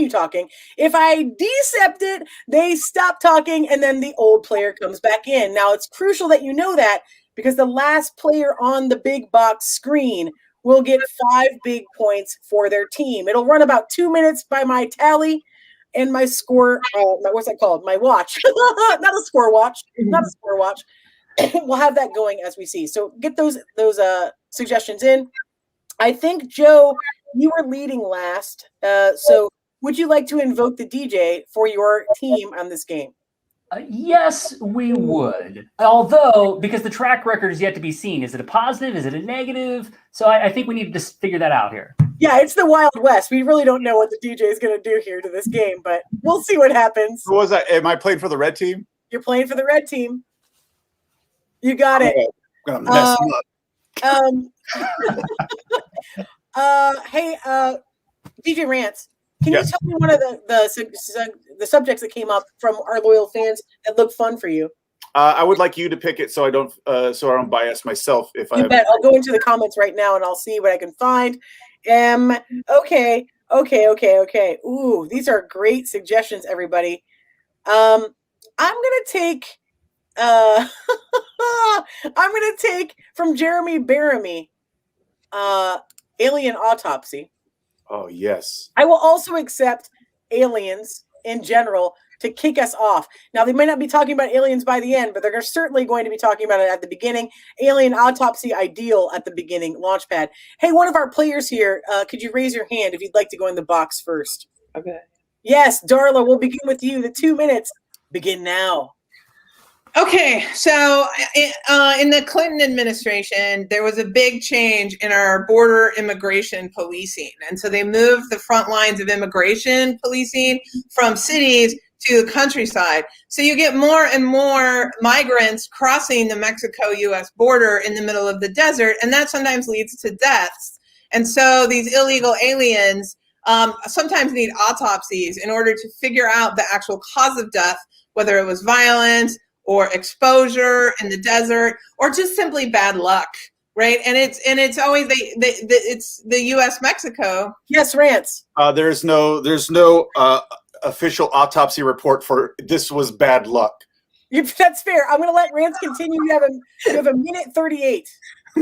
talking. If I decept it, they stop talking, and then the old player comes back in. Now, it's crucial that you know that, because the last player on the big box screen will get 5 big points for their team. It'll run about 2 minutes by my tally and my score. What's that called? My watch. Not a score watch. Not a score watch. We'll have that going as we see. So get those suggestions in. I think, Joe, you were leading last. So would you like to invoke the DJ for your team on this game? Yes, we would. Although, because the track record is yet to be seen, is it a positive? Is it a negative? So I think we need to just figure that out here. Yeah, it's the Wild West. We really don't know what the DJ is going to do here to this game, but we'll see what happens. Who was that? Am I playing for the red team? You're playing for the red team. You got it. I'm going to mess them up. Hey, DJ Rance, can you tell me one of the subjects that came up from our loyal fans that looked fun for you? I would like you to pick it so I don't bias myself. You bet. I'll go into the comments right now and I'll see what I can find. Okay. Ooh, these are great suggestions, everybody. I'm gonna take from Jeremy Baramy, Alien Autopsy. Oh, yes. I will also accept aliens in general to kick us off. Now, they might not be talking about aliens by the end, but they're certainly going to be talking about it at the beginning. Alien Autopsy ideal at the beginning, Launchpad. Hey, one of our players here, could you raise your hand if you'd like to go in the box first? Okay. Yes, Darla, we'll begin with you. The 2 minutes begin now. Okay, so in the Clinton administration, there was a big change in our border immigration policing. And so they moved the front lines of immigration policing from cities to the countryside. So you get more and more migrants crossing the Mexico-U.S. border in the middle of the desert, and that sometimes leads to deaths. And so these illegal aliens sometimes need autopsies in order to figure out the actual cause of death, whether it was violence or exposure in the desert, or just simply bad luck, right? And it's always it's the U.S. Mexico. Yes, Rance. There's no official autopsy report for this was bad luck. That's fair. I'm going to let Rance continue. You have a minute 38.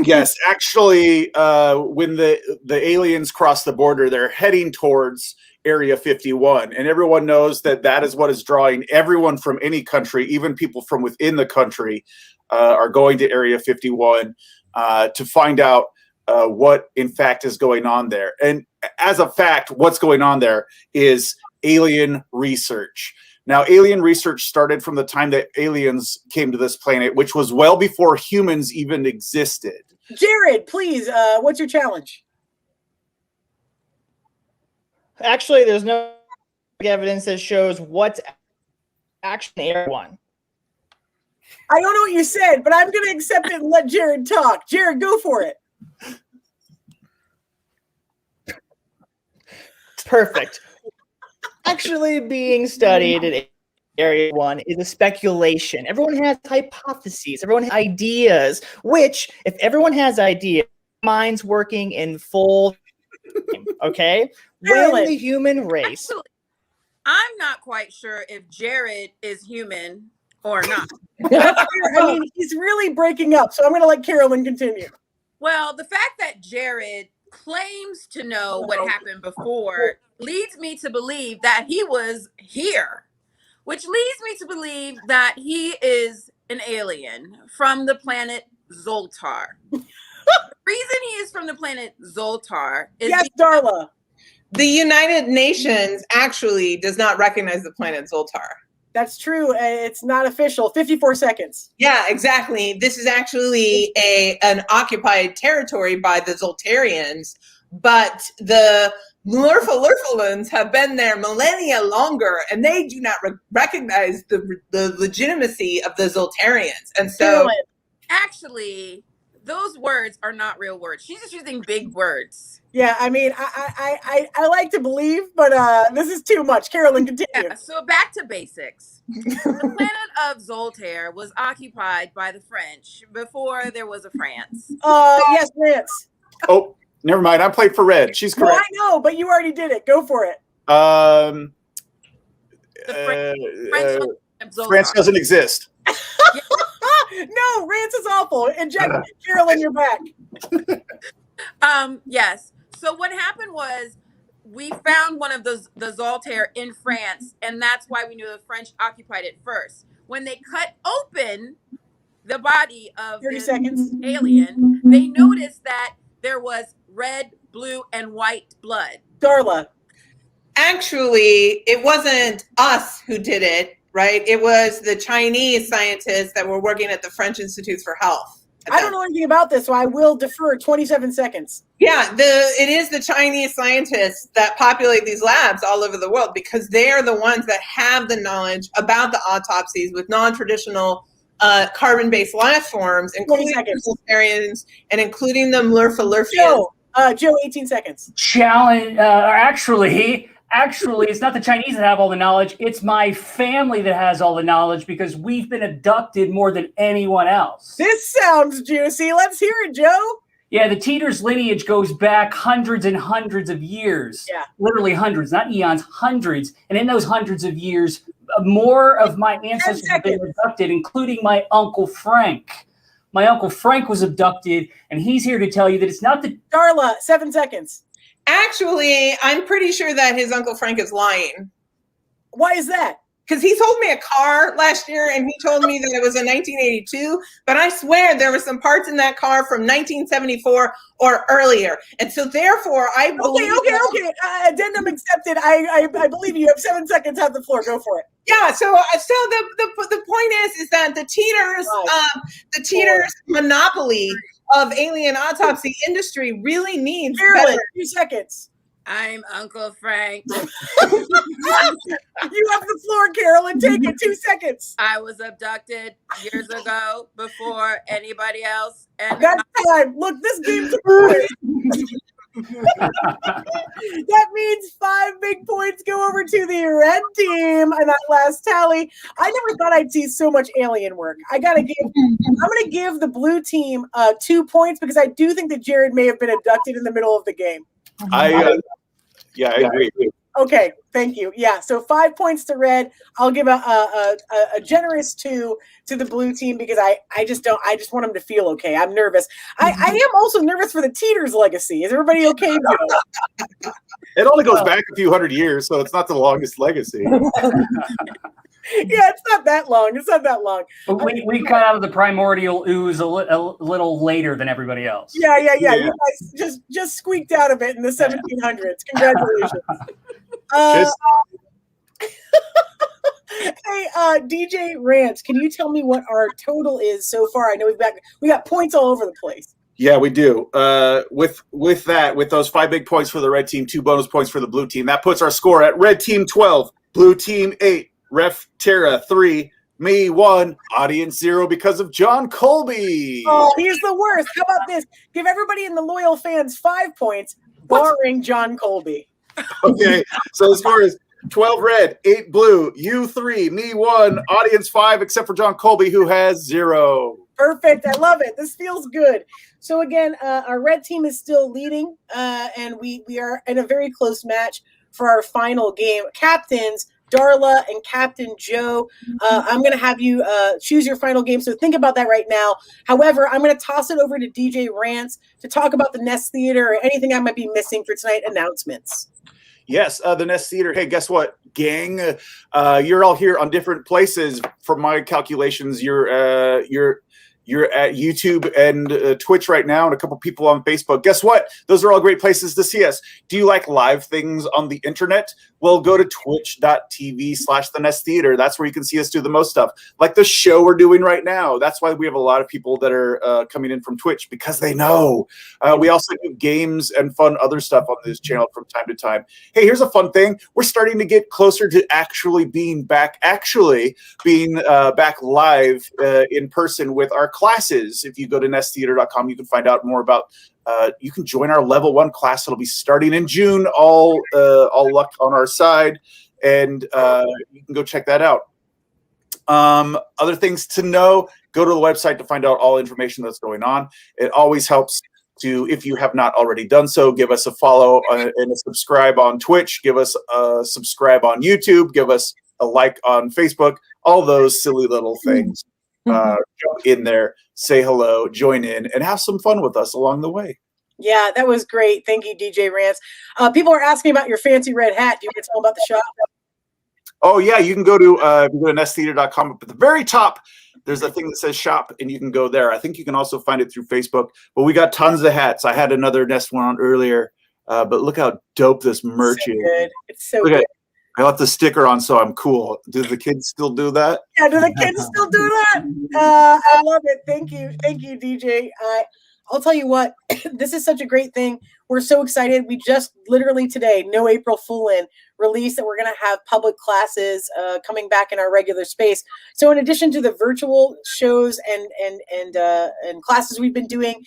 Yes, actually, when the aliens cross the border, they're heading towards Area 51, and everyone knows that is what is drawing everyone from any country, even people from within the country, are going to Area 51 to find out what in fact is going on there. And as a fact, what's going on there is alien research. Now, alien research started from the time that aliens came to this planet, which was well before humans even existed. Jared, please, what's your challenge? Actually, there's no evidence that shows what's actually Area 1. I don't know what you said, but I'm going to accept it and let Jared talk. Jared, go for it. Perfect. Actually being studied at Area 1 is a speculation. Everyone has hypotheses. Everyone has ideas, which, if everyone has ideas, minds working in full time, okay? When the human race... I'm not quite sure if Jared is human or not. I mean, he's really breaking up, so I'm going to let Carolyn continue. Well, the fact that Jared claims to know what happened before leads me to believe that he was here, which leads me to believe that he is an alien from the planet Zoltar. The reason he is from the planet Zoltar is yes, Darla. The United Nations actually does not recognize the planet Zoltar. That's true. It's not official. 54 seconds. Yeah, exactly. This is actually an occupied territory by the Zoltarians, but the Murphalurfalans have been there millennia longer, and they do not recognize the legitimacy of the Zoltarians. And so, actually, those words are not real words. She's just using big words. Yeah, I mean, I like to believe, but this is too much. Carolyn, continue. Yeah, so back to basics. The planet of Zoltaire was occupied by the French before there was a France. Yes, Lance. Oh, never mind. I played for red. She's correct. I know, but you already did it. Go for it. The France doesn't exist. No, Rance is awful. Inject Carolyn, you're back. Yes. So what happened was we found one of the Zoltaire in France, and that's why we knew the French occupied it first. When they cut open the body of 30 the seconds. alien, they noticed that there was red, blue, and white blood. Darla. actually, it wasn't us who did it, right? It was the Chinese scientists that were working at the French Institutes for Health. I don't know anything about this, so I will defer 27 seconds. Yeah, it is the Chinese scientists that populate these labs all over the world because they are the ones that have the knowledge about the autopsies with non-traditional carbon-based life forms, including Vultarians and including the Murphalurfians. Joe, 18 seconds. Challenge. Actually, it's not the Chinese that have all the knowledge. It's my family that has all the knowledge because we've been abducted more than anyone else. This sounds juicy. Let's hear it, Joe. Yeah, the Teeters lineage goes back hundreds and hundreds of years. Yeah. Literally hundreds, not eons, hundreds. And in those hundreds of years, more of my ancestors have been abducted, including my Uncle Frank. My Uncle Frank was abducted, and he's here to tell you that it's not the... Darla, 7 seconds. Actually, I'm pretty sure that his Uncle Frank is lying. Why is that? Because he sold me a car last year and he told me that it was a 1982, but I swear there were some parts in that car from 1974 or earlier. And so therefore, I believe... Okay. Addendum accepted. I believe you have 7 seconds out the floor. Go for it. Yeah, so the point is that the Teeters monopoly of alien autopsy industry really needs better. 2 seconds. I'm Uncle Frank. You have the floor, Carolyn. Take it. 2 seconds. I was abducted years ago before anybody else. And that's time. Look, this game's a That means 5 big points go over to the red team in that last tally. I never thought I'd see so much alien work. I'm gonna give the blue team 2 points because I do think that Jared may have been abducted in the middle of the game. I agree. Okay, thank you. Yeah, so 5 points to red. I'll give a generous 2 to the blue team because I just want them to feel okay. I'm nervous. I am also nervous for the Teeters legacy. Is everybody okay, Joe? It only goes back a few hundred years, so it's not the longest legacy. Yeah, it's not that long. It's not that long. But we got out of the primordial ooze a little later than everybody else. Yeah. You guys just squeaked out of it in the 1700s. Congratulations. Hey, DJ Rance, can you tell me what our total is so far? I know we got points all over the place. Yeah, we do. With those 5 big points for the red team, 2 bonus points for the blue team, that puts our score at red team 12, blue team 8, Ref Tara 3, me 1, audience 0 because of John Colby. Oh, he's the worst. How about this? Give everybody in the loyal fans 5 points, barring John Colby. Okay, so the score is 12 red, 8 blue, you 3, me 1, audience 5, except for John Colby, who has 0. Perfect. I love it. This feels good. So again, our red team is still leading, and we are in a very close match for our final game. Captains Darla and Captain Joe, I'm going to have you choose your final game, so think about that right now. However, I'm going to toss it over to DJ Rance to talk about the Nest Theater or anything I might be missing for tonight announcements. Yes, the Nest Theater. Hey, guess what, gang? You're all here on different places. From my calculations, you're You're at YouTube and Twitch right now, and a couple people on Facebook. Guess what? Those are all great places to see us. Do you like live things on the internet? Well, go to twitch.tv/The Nest Theater. That's where you can see us do the most stuff. Like the show we're doing right now. That's why we have a lot of people that are coming in from Twitch, because they know. We also do games and fun other stuff on this channel from time to time. Hey, here's a fun thing. We're starting to get closer to actually being back live in person with our classes. If you go to nesttheater.com, you can find out more about. You can join our level 1 class. It'll be starting in June. All luck on our side, and you can go check that out. Other things to know: go to the website to find out all information that's going on. It always helps to, if you have not already done so, give us a follow and a subscribe on Twitch. Give us a subscribe on YouTube. Give us a like on Facebook. All those silly little things. Jump in there, say hello, join in, and have some fun with us along the way. Yeah, that was great. Thank you, DJ Rance. People are asking about your fancy red hat. Do you want to tell them about the shop? Oh, yeah, you can go to nesttheater.com. At the very top, there's a thing that says shop, and you can go there. I think you can also find it through Facebook. But we got tons of hats. I had another Nest one on earlier, but look how dope this merch is. Good. It's so good. I left the sticker on, so I'm cool. Do the kids still do that? Yeah, do the kids still do that? I love it. Thank you, DJ. I'll tell you what, this is such a great thing. We're so excited. We just literally today, no April Fool in, released that we're going to have public classes coming back in our regular space. So in addition to the virtual shows and classes we've been doing,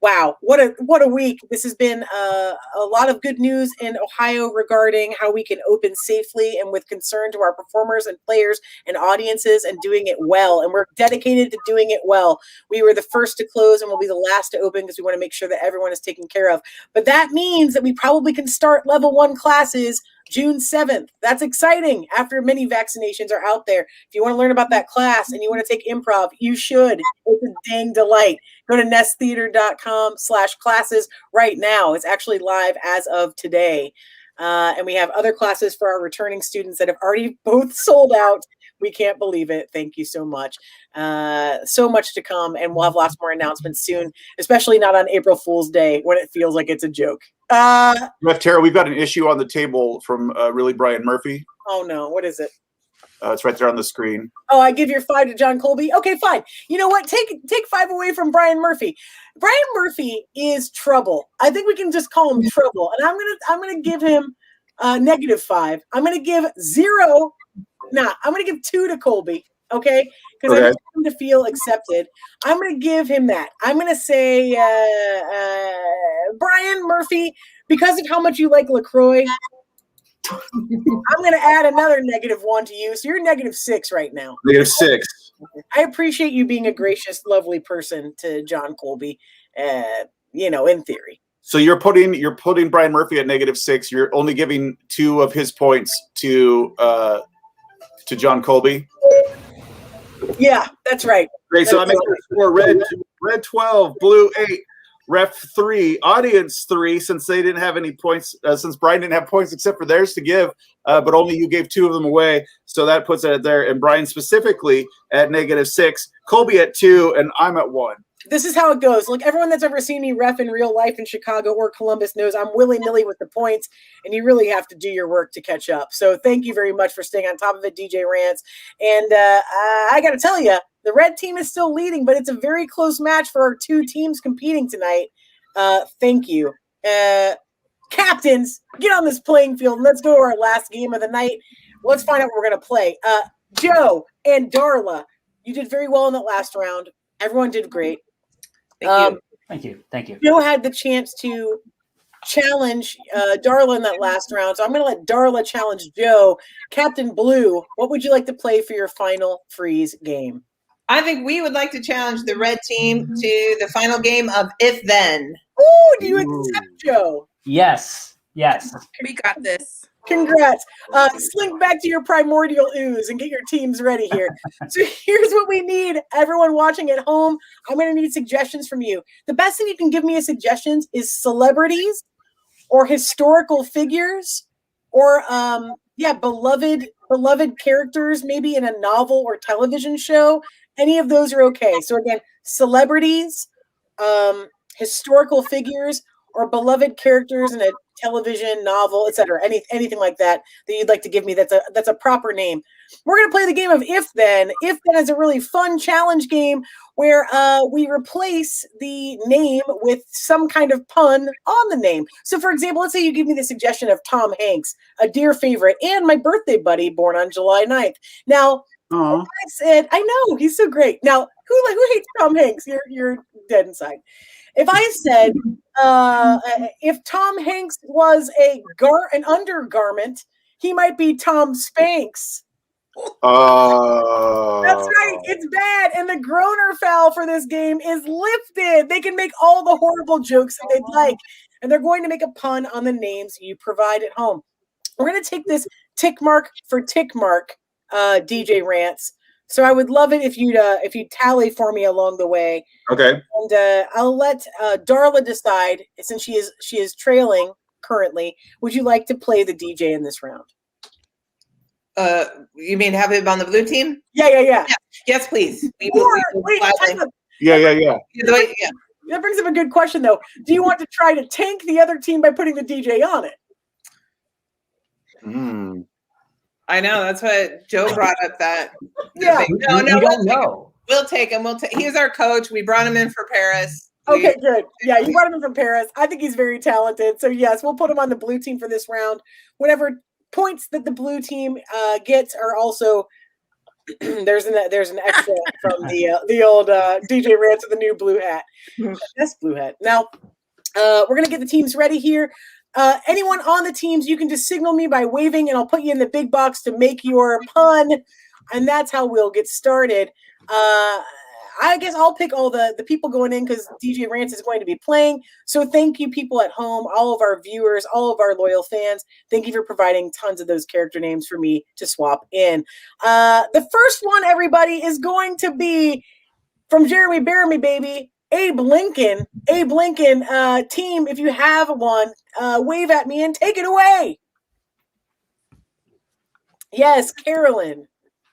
wow, what a week. This has been a lot of good news in Ohio regarding how we can open safely and with concern to our performers and players and audiences, and doing it well. And we're dedicated to doing it well. We were the first to close and we'll be the last to open because we want to make sure that everyone is taken care of. But that means that we probably can start level 1 classes June 7th. That's exciting after many vaccinations are out there. If you want to learn about that class and you want to take improv, you should. It's a dang delight. Go to nesttheater.com/classes right now. It's actually live as of today. And we have other classes for our returning students that have already both sold out. We can't believe it. Thank you so much. So much to come, and we'll have lots more announcements soon, especially not on April Fool's Day when it feels like it's a joke. Ref Tara, we've got an issue on the table from really Brian Murphy. Oh, no. What is it? It's right there on the screen. Oh, I give your 5 to John Colby. Okay, fine. You know what? Take 5 away from Brian Murphy. Brian Murphy is trouble. I think we can just call him trouble. And I'm gonna give him -5. I'm gonna give 0. Nah, I'm gonna give 2 to Colby. Okay, because I want him to feel accepted. I'm gonna give him that. I'm gonna say Brian Murphy, because of how much you like LaCroix. I'm going to add another -1 to you. So you're -6 right now. -6. I appreciate you being a gracious, lovely person to John Colby, in theory. So you're putting Brian Murphy at -6. You're only giving 2 of his points to John Colby. Yeah, that's right. Great. So I make your score red 12, blue 8. Ref 3, audience 3, since they didn't have any points, since Brian didn't have points except for theirs to give, but only you gave 2 of them away. So that puts it there. And Brian specifically at -6, Colby at 2, and I'm at 1. This is how it goes. Look, everyone that's ever seen me ref in real life in Chicago or Columbus knows I'm willy-nilly with the points, and you really have to do your work to catch up. So thank you very much for staying on top of it, DJ Rance. And I got to tell you, the red team is still leading, but it's a very close match for our 2 teams competing tonight. Thank you. Captains, get on this playing field, and let's go to our last game of the night. Let's find out what we're going to play. Joe and Darla, you did very well in that last round. Everyone did great. Thank you. Joe had the chance to challenge Darla in that last round, so I'm going to let Darla challenge Joe. Captain Blue, what would you like to play for your final freeze game? I think we would like to challenge the red team to the final game of If Then. Ooh, do you accept, Joe? Yes. We got this. Congrats. Slink back to your primordial ooze and get your teams ready here. So here's what we need. Everyone watching at home, I'm going to need suggestions from you. The best thing you can give me as suggestions is celebrities or historical figures or beloved characters, maybe in a novel or television show. Any of those are okay. So again, celebrities, historical figures, or beloved characters in a television, novel, etc. Anything like that you'd like to give me that's a proper name. We're going to play the game of If Then. If Then is a really fun challenge game where we replace the name with some kind of pun on the name. So, for example, let's say you give me the suggestion of Tom Hanks, a dear favorite, and my birthday buddy, born on July 9th. Now, I said, I know, he's so great. Now, who hates Tom Hanks? You're dead inside. If I said, if Tom Hanks was an undergarment, he might be Tom Spanks. That's right. It's bad. And the groaner foul for this game is lifted. They can make all the horrible jokes that they'd like. And they're going to make a pun on the names you provide at home. We're going to take this tick mark for tick mark, DJ Rants. So I would love it if you'd tally for me along the way. Okay. And I'll let Darla decide, since she is trailing currently. Would you like to play the DJ in this round? You mean have it on the blue team? Yeah. Yes, please. Yeah. That brings up a good question, though. Do you want to try to tank the other team by putting the DJ on it? I know, that's what Joe brought up. That yeah. We'll take him. He's our coach. We brought him in for Paris. Okay, good. Yeah, you brought him in from Paris. I think he's very talented. So yes, we'll put him on the blue team for this round. Whatever points that the blue team gets are also there's an extra from the old DJ Rants with the new blue hat. That's blue hat. Now we're gonna get the teams ready here. Anyone on the teams, you can just signal me by waving, and I'll put you in the big box to make your pun, and that's how we'll get started. I guess I'll pick all the people going in because DJ Rants is going to be playing. So thank you, people at home, all of our viewers, all of our loyal fans. Thank you for providing tons of those character names for me to swap in. The first one, everybody, is going to be from Jeremy Bearimy, baby. Abe Lincoln, team, if you have one, wave at me and take it away. Yes, Carolyn.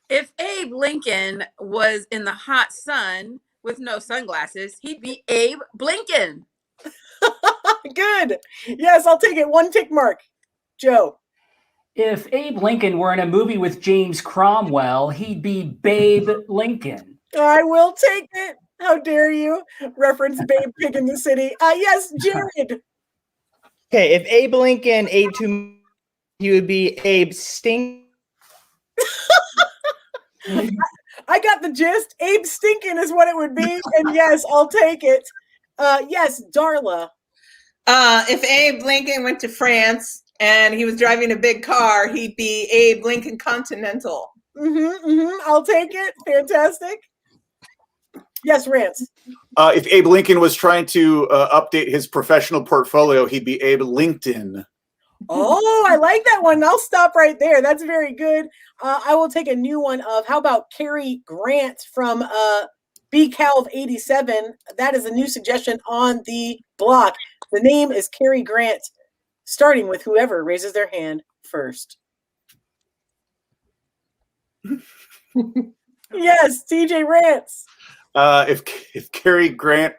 If Abe Lincoln was in the hot sun with no sunglasses, he'd be Abe Blinken. Good. Yes, I'll take it. One tick mark. Joe. If Abe Lincoln were in a movie with James Cromwell, he'd be Babe Lincoln. I will take it. How dare you reference Babe Pig in the City? Yes, Jared. Okay, if Abe Lincoln ate too much, he would be Abe Stink. I got the gist. Abe Stinkin' is what it would be. And yes, I'll take it. Yes, Darla. If Abe Lincoln went to France and he was driving a big car, he'd be Abe Lincoln Continental. I'll take it. Fantastic. Yes, Rance. If Abe Lincoln was trying to update his professional portfolio, he'd be Abe LinkedIn. Oh, I like that one. I'll stop right there. That's very good. I will take a new one of, how about Cary Grant from BCalv 87? That is a new suggestion on the block. The name is Cary Grant, starting with whoever raises their hand first. Yes, TJ Rance. If Cary Grant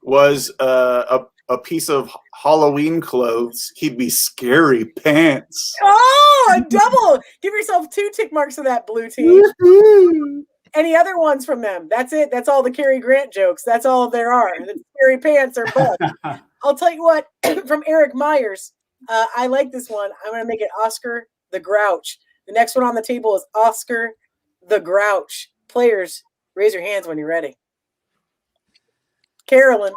was a piece of Halloween clothes, he'd be Scary Pants. Oh, a double. Give yourself 2 tick marks of that, blue team. Any other ones from them? That's it. That's all the Cary Grant jokes. That's all there are. The Scary Pants are butt. I'll tell you what, from Eric Myers, I like this one. I'm going to make it Oscar the Grouch. The next one on the table is Oscar the Grouch. Players, raise your hands when you're ready. Carolyn.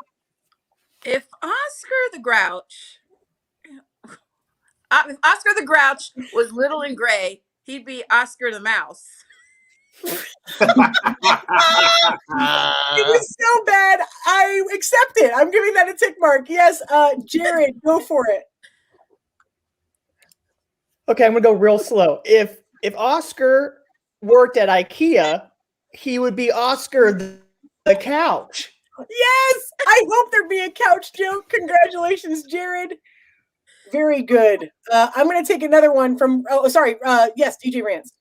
If Oscar the Grouch was little and gray, he'd be Oscar the Mouse. It was so bad. I accept it. I'm giving that a tick mark. Yes, Jared, go for it. Okay, I'm gonna go real slow. If Oscar worked at IKEA, he would be Oscar the couch. Yes, I hope there'd be a couch joke. Congratulations, Jared. Very good. I'm going to take another one from. Oh, sorry. Yes, DJ Rance.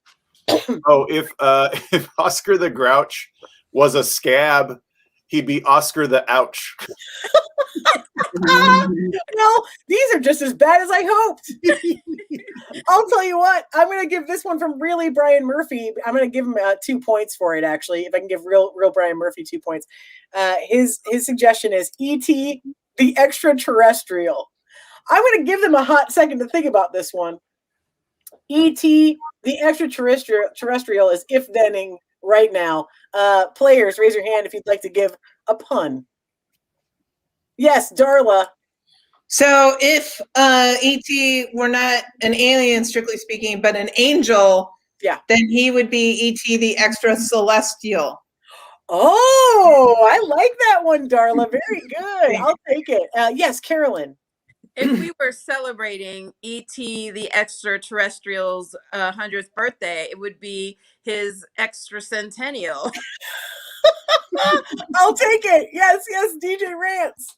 If Oscar the Grouch was a scab, he'd be Oscar the Ouch. Well, these are just as bad as I hoped. I'll tell you what. I'm going to give this one from really Brian Murphy. I'm going to give him 2 points for it. Actually, if I can give real Brian Murphy 2 points. His suggestion is E.T. the Extraterrestrial. I'm going to give them a hot second to think about this one. E.T. the Extraterrestrial is if-thenning right now. Players, raise your hand if you'd like to give a pun. Yes, Darla. So if E.T. were not an alien, strictly speaking, but an angel, then he would be E.T. the Extra Celestial. Oh, I like that one, Darla. Very good. I'll take it. Yes, Carolyn. If we were celebrating E.T. the Extraterrestrial's 100th birthday, it would be his extra centennial. I'll take it. Yes, DJ Rance.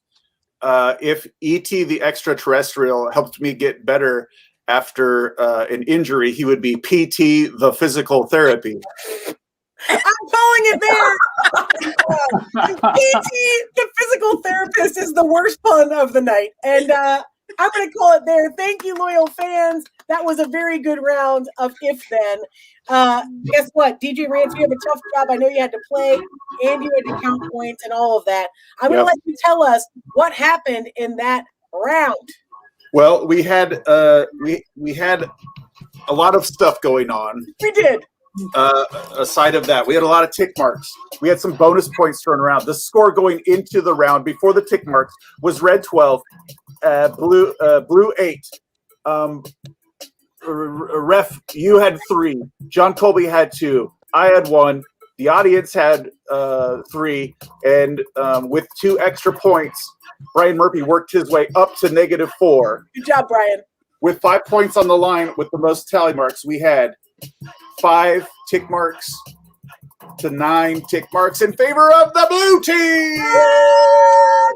If E.T. the Extraterrestrial helped me get better after an injury, he would be P.T. the Physical Therapy. I'm calling it there. P.T. the Physical Therapist is the worst pun of the night. And I'm going to call it there. Thank you, loyal fans. That was a very good round of If Then. Guess what? DJ Rance, you have a tough job. I know you had to play and you had to count points and all of that. I'm going to let you tell us what happened in that round. Well, we had we had a lot of stuff going on. We did. Aside of that, we had a lot of tick marks. We had some bonus points thrown around. The score going into the round before the tick marks was red 12, blue 8. Ref, you had 3. John Colby had 2. I had 1. The audience had 3. And with 2 extra points, Brian Murphy worked his way up to -4. Good job, Brian. With 5 points on the line with the most tally marks, we had 5 tick marks to 9 tick marks in favor of the blue team.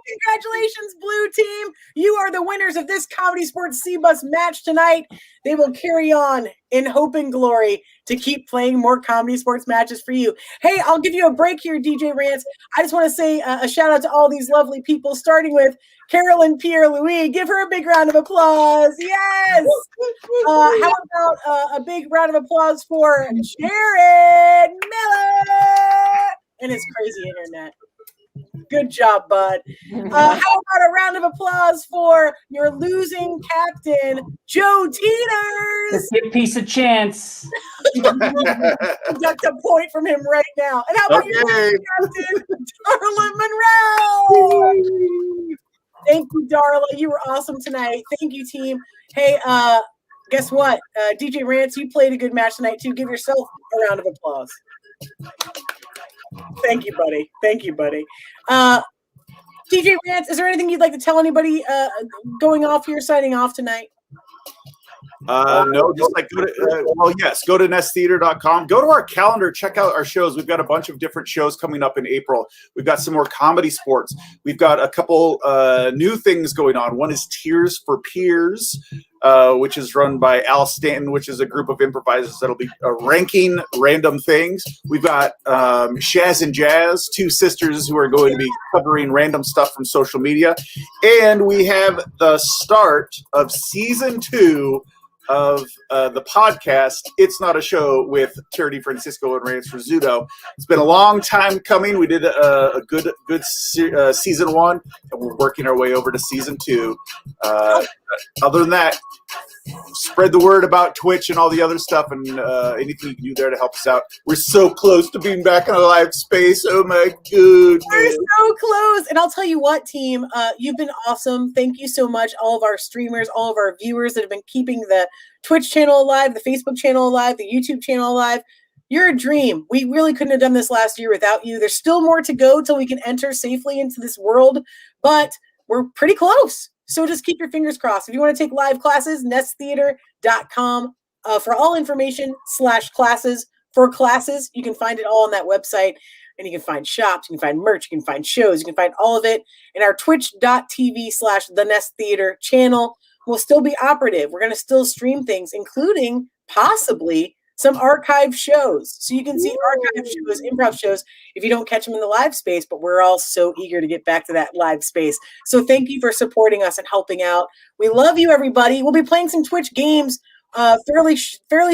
Congratulations, blue team. You are the winners of this ComedySportz C-Bus match tonight. They will carry on in hope and glory to keep playing more ComedySportz matches for you. Hey, I'll give you a break here, DJ Rance. I just want to say a shout out to all these lovely people, starting with Carolyn Pierre-Louis. Give her a big round of applause. Yes. How about a big round of applause for Jared Miller and his crazy internet. Good job, bud. How about a round of applause for your losing captain, Joe Teeters? Let's give peace a chance. Deduct a point from him right now. And how about your losing captain, Darla Monroe? Thank you, Darla. You were awesome tonight. Thank you, team. Hey, guess what? DJ Rance, you played a good match tonight, too. Give yourself a round of applause. Thank you, buddy. Thank you, buddy. DJ Rance, is there anything you'd like to tell anybody going off here, signing off tonight? No, just like go to nesttheater.com. Go to our calendar, check out our shows. We've got a bunch of different shows coming up in April. We've got some more ComedySportz. We've got a couple new things going on. One is Tears for Peers, which is run by Al Stanton, which is a group of improvisers that'll be ranking random things. We've got Shaz and Jazz, 2 sisters who are going to be covering random stuff from social media. And we have the start of season 2 of the podcast, It's Not a Show, with Charity Francisco and Rance Rizzuto. It's been a long time coming. We did a good season 1, and we're working our way over to season 2. Other than that, spread the word about Twitch and all the other stuff, and anything you can do there to help us out. We're so close to being back in a live space. Oh my goodness. We're so close. And I'll tell you what, team, you've been awesome. Thank you so much, all of our streamers, all of our viewers that have been keeping the Twitch channel alive, the Facebook channel alive, the YouTube channel alive. You're a dream. We really couldn't have done this last year without you. There's still more to go till we can enter safely into this world, but we're pretty close. So just keep your fingers crossed. If you want to take live classes, nesttheater.com for all information /classes. For classes, you can find it all on that website. And you can find shops, you can find merch, you can find shows, you can find all of it in our twitch.tv/the Nest Theater channel. will still be operative. We're going to still stream things, including possibly some archive shows. So you can see archive shows, improv shows, if you don't catch them in the live space, but we're all so eager to get back to that live space. So thank you for supporting us and helping out. We love you, everybody. We'll be playing some Twitch games fairly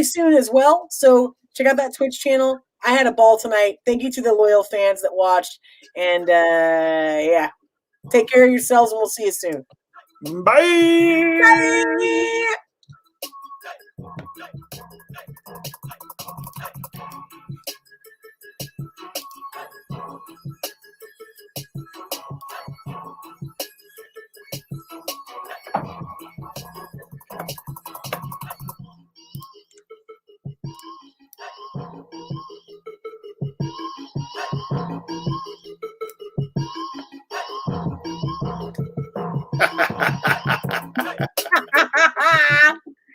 soon as well. So check out that Twitch channel. I had a ball tonight. Thank you to the loyal fans that watched. And yeah, take care of yourselves, and we'll see you soon. Bye. Bye.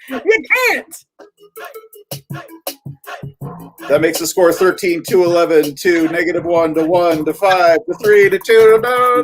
You can't. That makes the score 13 to 11 to -1 to 1 to 5 to 3 to 2 to no.